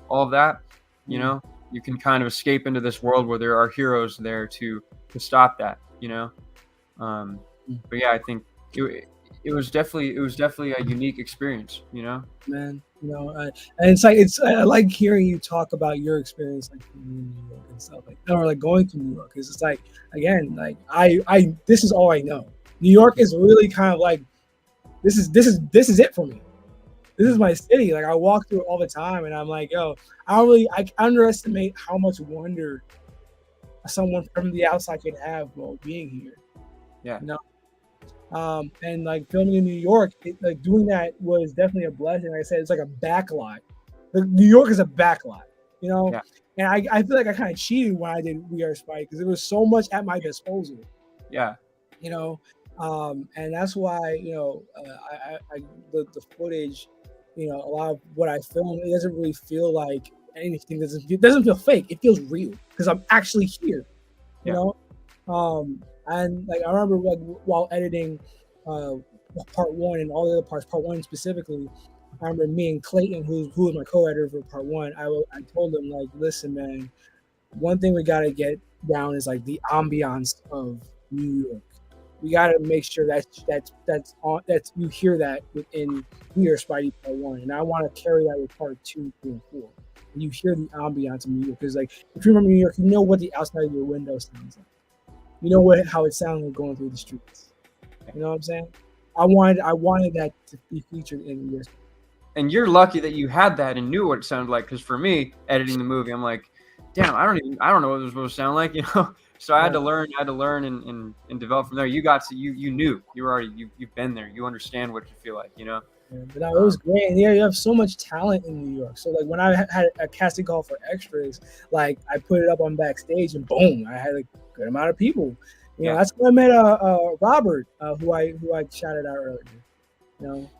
all of that. You know, you can kind of escape into this world where there are heroes there to stop that, you know. But yeah, I think it was definitely a unique experience, you know. Man, you know, and I like hearing you talk about your experience, like in New York and stuff, like, or like going to New York, because it's like, again, like I this is all I know. New York is really kind of like this is it for me. this is my city. Like I walk through it all the time, and I'm like, yo, I underestimate how much wonder someone from the outside could have while being here. Yeah. You know, and like filming in New York, like doing that was definitely a blessing. Like I said, it's like a backlot. Like, New York is a backlot, you know. Yeah. And I feel like I kind of cheated when I did We Are Spidey because there was so much at my disposal. Yeah. You know, and that's why the footage, you know, a lot of what I film, it doesn't really feel like anything. It doesn't feel fake. It feels real because I'm actually here. You know, and like I remember like while editing part one and all the other parts, part one specifically, I remember me and Clayton, who was my co-editor for part one, I told him like, listen, man, one thing we gotta get down is like the ambiance of New York. We gotta make sure that's you hear that within We Are Spidey part one, and I want to carry that with part two, three, and four. And you hear the ambiance of New York because like if you remember New York, you know what the outside of your window sounds like. You know how it sounds like going through the streets. You know what I'm saying? I wanted that to be featured in this. And you're lucky that you had that and knew what it sounded like. Because for me, editing the movie, I'm like, damn, I don't know what it was supposed to sound like, you know. So I had to learn and develop from there. You got to you knew you've been there. You understand what you feel like, you know. Yeah, but no, it was great. And yeah, you have so much talent in New York. So like when I had a casting call for extras, like I put it up on backstage and boom, I had a good amount of people. You know, that's when I met Robert, who I shouted out earlier. You know.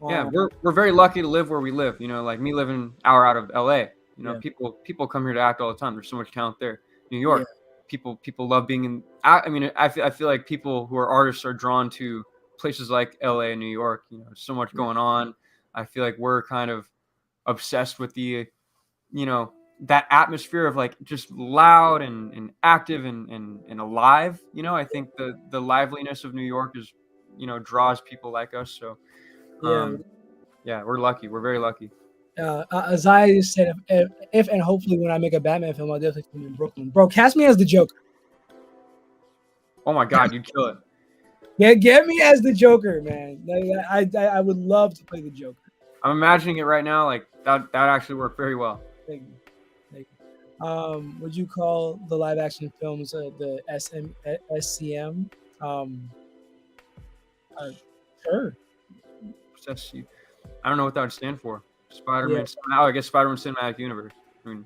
Yeah, we're very lucky to live where we live. You know, like me living an hour out of LA. You know, people come here to act all the time. There's so much talent there. New York, people love being in. I mean, I feel like people who are artists are drawn to places like LA and New York. You know, there's so much going on. I feel like we're kind of obsessed with the, you know, that atmosphere of like just loud and active and alive. You know, I think the liveliness of New York is, you know, draws people like us. So. Yeah, we're lucky. We're very lucky. As I said, if and hopefully when I make a Batman film, I'll definitely film in Brooklyn. Bro, cast me as the Joker. Oh my God, you'd kill it. Yeah, get me as the Joker, man. Like, I would love to play the Joker. I'm imagining it right now. Like that actually worked very well. Thank you. Would you call the live action films the SCM? Sure. I don't know what that would stand for. Spider-Man. Yeah. Oh, I guess Spider-Man Cinematic Universe. I mean,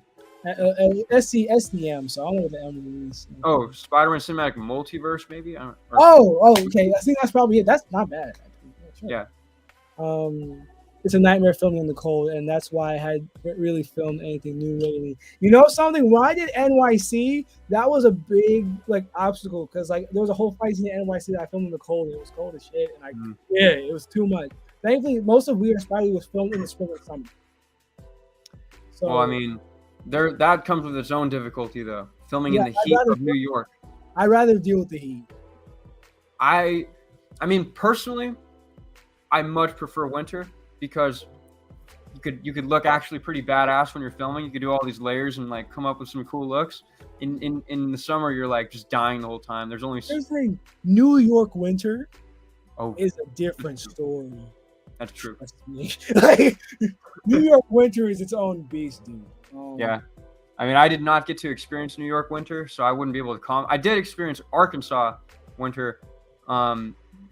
SCM. So I don't know what the M means. Oh, Spider-Man Cinematic Multiverse, maybe. Okay. I think that's probably it. That's not bad. Sure. Yeah. It's a nightmare filming in the cold, and that's why I hadn't really filmed anything new lately. You know something? When I did NYC, that was a big like obstacle because like there was a whole fight scene in NYC that I filmed in the cold. And it was cold as shit, and it was too much. Thankfully, most of We Are Spidey was filmed in the spring and summer. So, well, I mean, that comes with its own difficulty, though. Filming in the heat of New York. I'd rather deal with the heat. I mean, personally, I much prefer winter because you could look actually pretty badass when you're filming. You could do all these layers and like come up with some cool looks. In the summer, you're like just dying the whole time. There's only New York winter. Is a different story. That's true. Like, New York winter is its own beast, dude. Yeah. I mean, I did not get to experience New York winter, so I wouldn't be able to comment. I did experience Arkansas winter,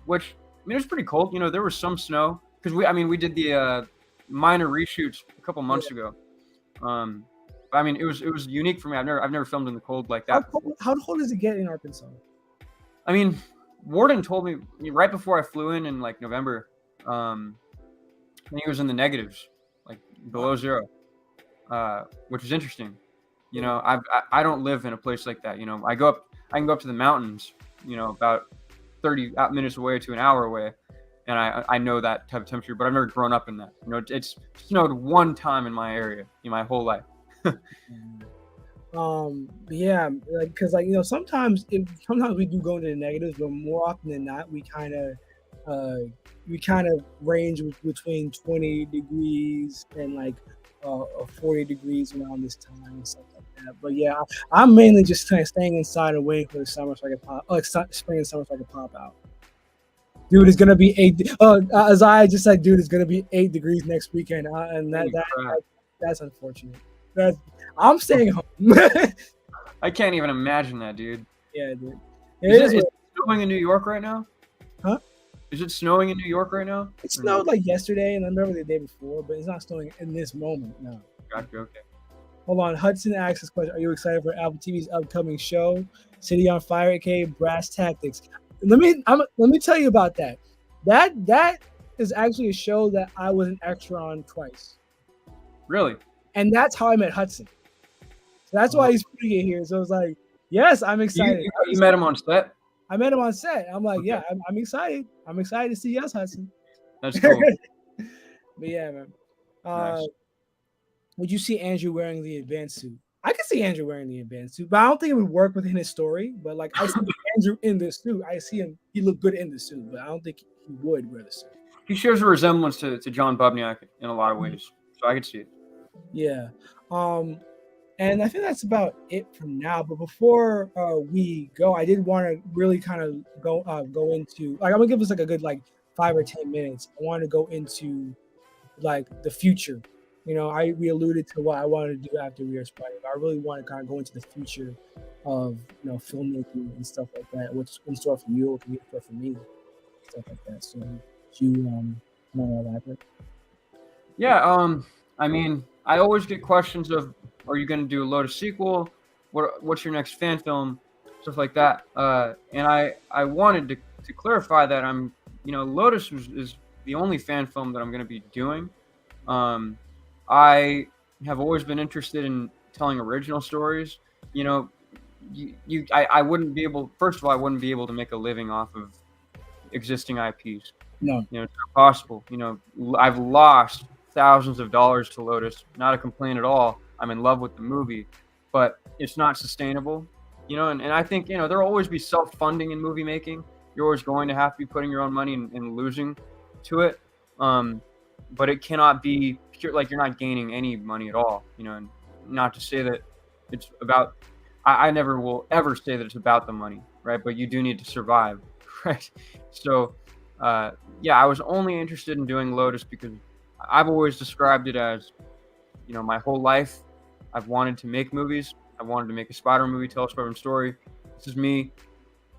which, I mean, it was pretty cold. You know, there was some snow because we did the minor reshoots a couple months ago. I mean, it was unique for me. I've never filmed in the cold like that. How cold does it get in Arkansas? I mean, Warden told me right before I flew in like November, he was in the negatives, like below zero, which was interesting. You know, I don't live in a place like that. You know, I can go up to the mountains, you know, about 30 minutes away to an hour away, and I know that type of temperature, but I've never grown up in that. You know, it's snowed one time in my area in my whole life. Yeah, like because like you know sometimes we do go into the negatives, but more often than not we kind of range between 20 degrees and like 40 degrees around this time and stuff like that. But yeah, I'm mainly just kind of staying inside and waiting for the summer so I can pop, like spring and summer so I can pop out. Dude, it's gonna be 8. As I just said, dude, it's gonna be 8 degrees next weekend, and Holy crap. that's unfortunate. That's I'm staying home. I can't even imagine that, dude. Yeah, dude. Is it snowing in New York right now? Huh? Is it snowing in New York right now? It snowed like yesterday, and I remember the day before, but it's not snowing in this moment. No. Gotcha. Okay. Hold on. Hudson asks this question: are you excited for Apple TV's upcoming show, City on Fire, aka Brass Tactics? Let me tell you about that. That is actually a show that I was an extra on twice. Really? And that's how I met Hudson. So that's why he's putting it here. So it's like, yes, I'm excited. You met him on set? I met him on set. I'm like, Okay. yeah, I'm excited. I'm excited to see us, Hudson. That's cool. But yeah, man. Nice. Would you see Andrew wearing the advanced suit? I could see Andrew wearing the advanced suit, but I don't think it would work within his story. But like, I see Andrew in the suit. I see him. He looked good in the suit, but I don't think he would wear the suit. He shares a resemblance to John Bubniak in a lot of ways, so I could see it. Yeah. And I think that's about it for now. But before we go, I did want to really kind of go into like I'm gonna give us like a good like 5 or 10 minutes. I want to go into like the future. You know, we alluded to what I wanted to do after We Are Spidey. I really want to kind of go into the future of filmmaking and stuff like that. What's in store for you? What's in store for me? Stuff like that. So, do you want to elaborate? Yeah. I mean, I always get questions of, are you going to do a Lotus sequel? What's your next fan film? Stuff like that. And I wanted to clarify that Lotus is the only fan film that I'm going to be doing. I have always been interested in telling original stories. I wouldn't be able. First of all, I wouldn't be able to make a living off of existing IPs. No, it's not possible. I've lost thousands of dollars to Lotus. Not a complaint at all. I'm in love with the movie, but it's not sustainable. And I think there will always be self-funding in movie making. You're always going to have to be putting your own money and losing to it. But it cannot be pure, like you're not gaining any money at all. And not to say that it's about. I never will ever say that it's about the money, right? But you do need to survive, right? So, I was only interested in doing Lotus because I've always described it as, my whole life, I've wanted to make movies. I wanted to make a Spider-Man movie, tell a Spider-Man story. This is me.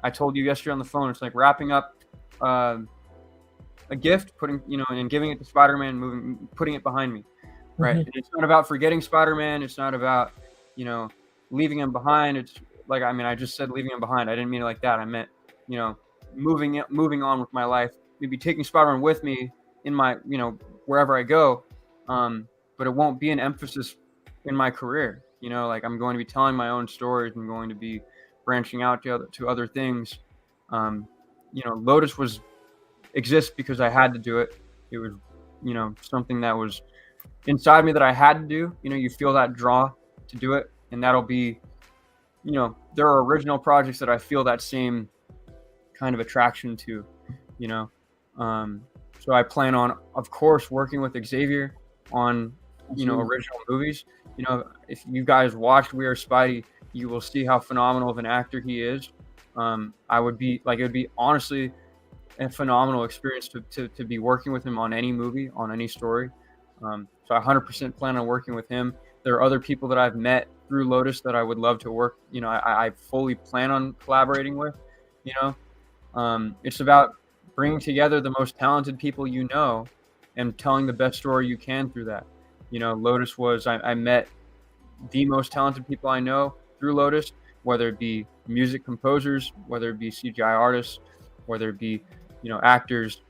I told you yesterday on the phone. It's like wrapping up a gift, putting and giving it to Spider-Man, putting it behind me, right? And it's not about forgetting Spider-Man. It's not about leaving him behind. It's like I just said leaving him behind. I didn't mean it like that. I meant moving on with my life. Maybe taking Spider-Man with me in my wherever I go, but it won't be an emphasis in my career. I'm going to be telling my own stories. I'm going to be branching out to other things. Lotus exists because I had to do it. It was, something that was inside me that I had to do. You feel that draw to do it, and that'll be, there are original projects that I feel that same kind of attraction to, so I plan on, of course, working with Xavier on, original movies. If you guys watched We Are Spidey, you will see how phenomenal of an actor he is. It would be honestly a phenomenal experience to be working with him on any movie, on any story. So I 100% plan on working with him. There are other people that I've met through Lotus that I would love to work. I fully plan on collaborating with. It's about bringing together the most talented people and telling the best story you can through that. Lotus was, I met the most talented people I know through Lotus, whether it be music composers, whether it be CGI artists, whether it be, actors,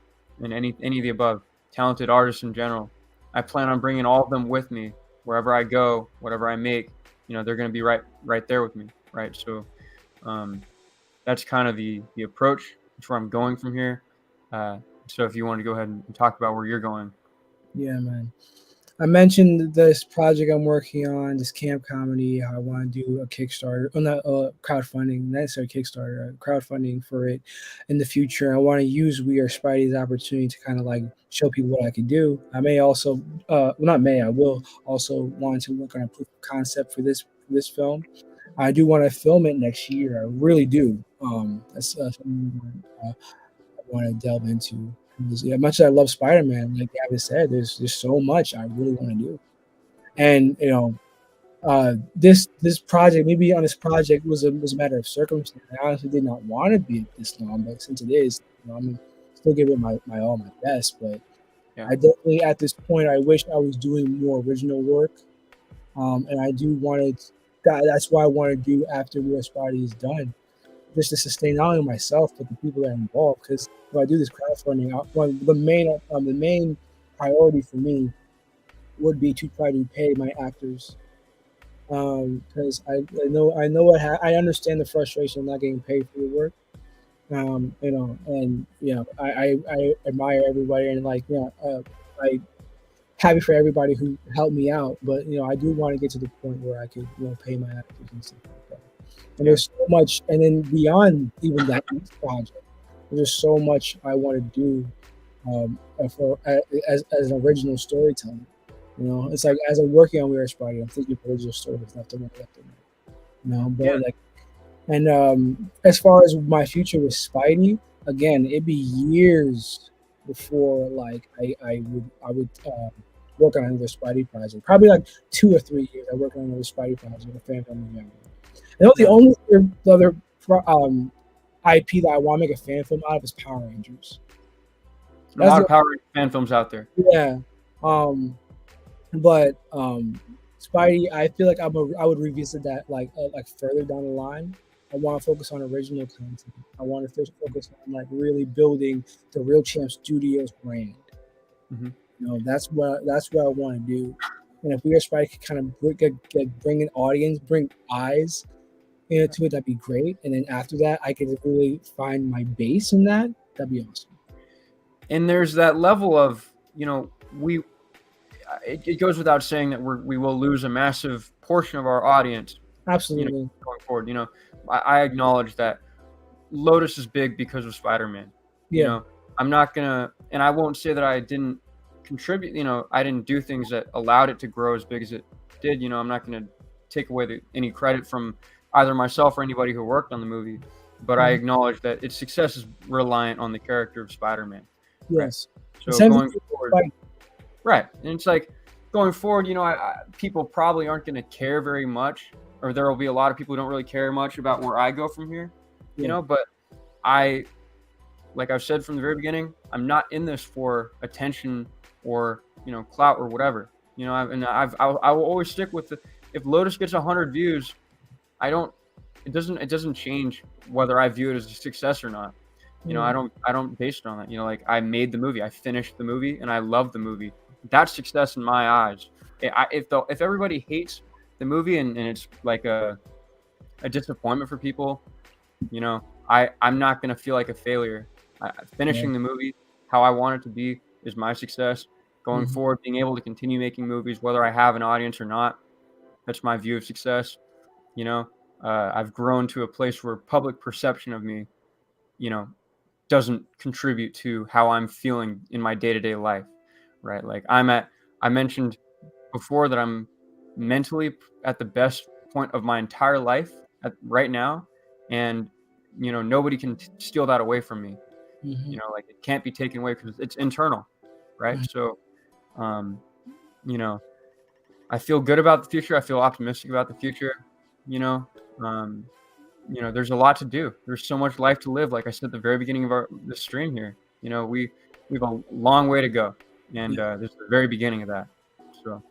and any of the above, talented artists in general. I plan on bringing all of them with me wherever I go, whatever I make. They're going to be right there with me, right? So that's kind of the approach. That's where I'm going from here. So if you want to go ahead and talk about where you're going. Yeah, man. I mentioned this project I'm working on, this camp comedy. How I want to do a Kickstarter, not crowdfunding, not necessarily Kickstarter, crowdfunding for it in the future. I want to use We Are Spidey's opportunity to kind of like show people what I can do. I may also, I will also want to work on a proof of concept for this film. I do want to film it next year. I really do. That's something want to delve into. As much as I love Spider-Man, like Gavin said, there's so much I really want to do. And this project, maybe on this project was a matter of circumstance. I honestly did not want to be this long, but since it is, I'm gonna still give it my all, my best. But Yeah. I definitely at this point, I wish I was doing more original work, and I do want to. That's why I want to do after Real Spidey is done, just to sustain not only myself but the people that are involved. Because if I do this crowdfunding, the main priority for me would be to try to pay my actors, because I know I understand the frustration of not getting paid for your work. And I admire everybody, and I happy for everybody who helped me out. But I do want to get to the point where I could pay my actors and stuff like that. And there's so much, and then beyond even that project, there's so much I want to do, as an original storyteller. It's like as I'm working on Weird Spidey, I'm thinking of original stories left and right. But as far as my future with Spidey, again, it'd be years before I would work on another Spidey project. Probably like 2 or 3 years. I work on another Spidey project with fan film. The only other IP that I want to make a fan film out of is Power Rangers. A lot of Power Rangers fan films out there. Yeah. But Spidey, I feel like I would revisit that like further down the line. I want to focus on original content. I want to focus on really building the Real Champ Studios brand. Mm-hmm. That's what I want to do. And if Weird Spidey could kind of bring an audience, bring eyes into it, that'd be great. And then after that, I could really find my base in that. That'd be awesome. And there's that level of it goes without saying that we will lose a massive portion of our audience. Absolutely. Going forward, I acknowledge that Lotus is big because of Spider-Man. Yeah. I'm not gonna, and I won't say that I didn't contribute. I didn't do things that allowed it to grow as big as it did. I'm not gonna take away any credit from either myself or anybody who worked on the movie. But I acknowledge that its success is reliant on the character of Spider-Man. Yes. Right? So going forward, right, and it's like going forward, people probably aren't going to care very much, or there will be a lot of people who don't really care much about where I go from here. But like I've said from the very beginning, I'm not in this for attention or clout or whatever. I will always stick with if Lotus gets 100 views, it doesn't change whether I view it as a success or not. I don't base it on that. I made the movie, I finished the movie, and I love the movie. That's success in my eyes. If everybody hates the movie and it's like a disappointment for people, I'm not gonna feel like a failure. Finishing the movie how I want it to be is my success. Going forward, being able to continue making movies, whether I have an audience or not, that's my view of success. I've grown to a place where public perception of me, doesn't contribute to how I'm feeling in my day-to-day life, right? Like I mentioned before that I'm mentally at the best point of my entire life right now, and nobody can steal that away from me. It can't be taken away because it's internal, right? So, I feel good about the future. I feel optimistic about the future. There's a lot to do. There's so much life to live. Like I said at the very beginning of this stream here, we have a long way to go, and this is the very beginning of that. So,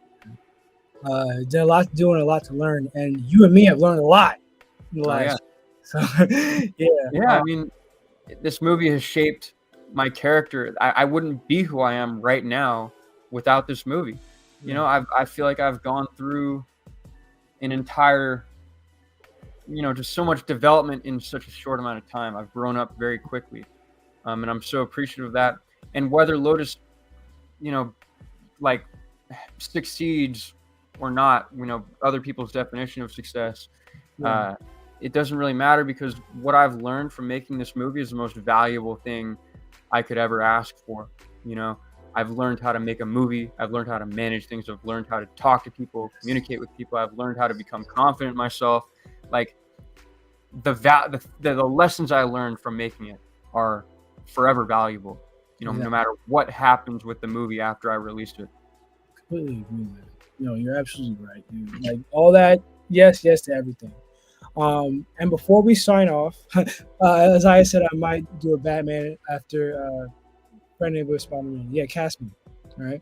there's a lot to do and a lot to learn, and you and me have learned a lot in the last. So, I mean, this movie has shaped my character. I wouldn't be who I am right now without this movie. I feel like I've gone through an entire, just so much development in such a short amount of time. I've grown up very quickly, and I'm so appreciative of that. And whether Lotus, succeeds or not, other people's definition of success, it doesn't really matter, because what I've learned from making this movie is the most valuable thing I could ever ask for. I've learned how to make a movie. I've learned how to manage things. I've learned how to talk to people, communicate with people. I've learned how to become confident in myself. Like the lessons I learned from making it are forever valuable. You know, no matter what happens with the movie after I released it. Completely agree, man. No, you're absolutely right, dude. Like all that, yes to everything. And before we sign off, as I said, I might do a Batman after friend neighbor Spider-Man. Yeah, cast me. All right.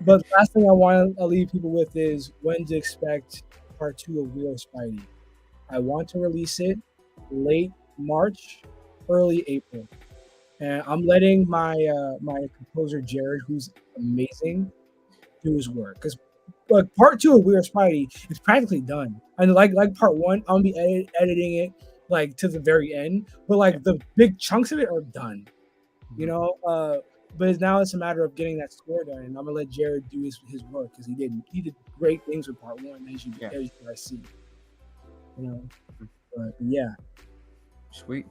But last thing I want to leave people with is when to expect part 2 of Real Spidey. I want to release it late March, early April, and I'm letting my my composer Jared, who's amazing, do his work because like part 2 of Real Spidey is practically done, and like part 1, I'm gonna be editing it like to the very end, but like the big chunks of it are done, you know. But now it's a matter of getting that score done, and I'm gonna let Jared do his work because he did great things with part 1, as you guys see, you know. But yeah, Sweet.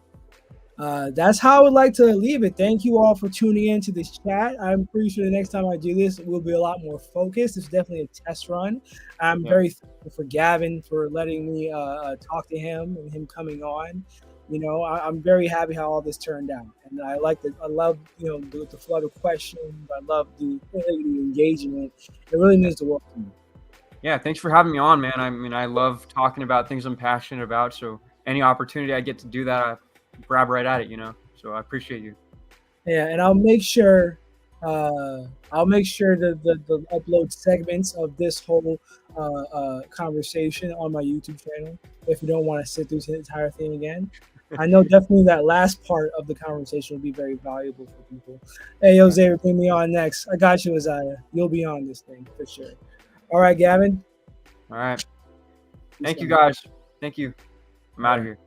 that's how I would like to leave it. Thank you all for tuning in to this chat. I'm pretty sure the next time I do this, we'll be a lot more focused. It's definitely a test run. I'm very thankful for Gavin for letting me talk to him and him coming on. You know, I'm very happy how all this turned out, and I love the flood of questions. I love the engagement. It really means the world to me. Yeah, thanks for having me on, man. I mean, I love talking about things I'm passionate about. So any opportunity I get to do that, I grab right at it, you know. So I appreciate you. Yeah, and I'll make sure to upload segments of this whole conversation on my YouTube channel if you don't want to sit through the entire thing again. I know definitely that last part of the conversation will be very valuable for people. Hey, Jose, bring me on next. I got you, Isaiah. You'll be on this thing for sure. All right, Gavin. All right. Thank you, guys. Thank you. I'm out of here.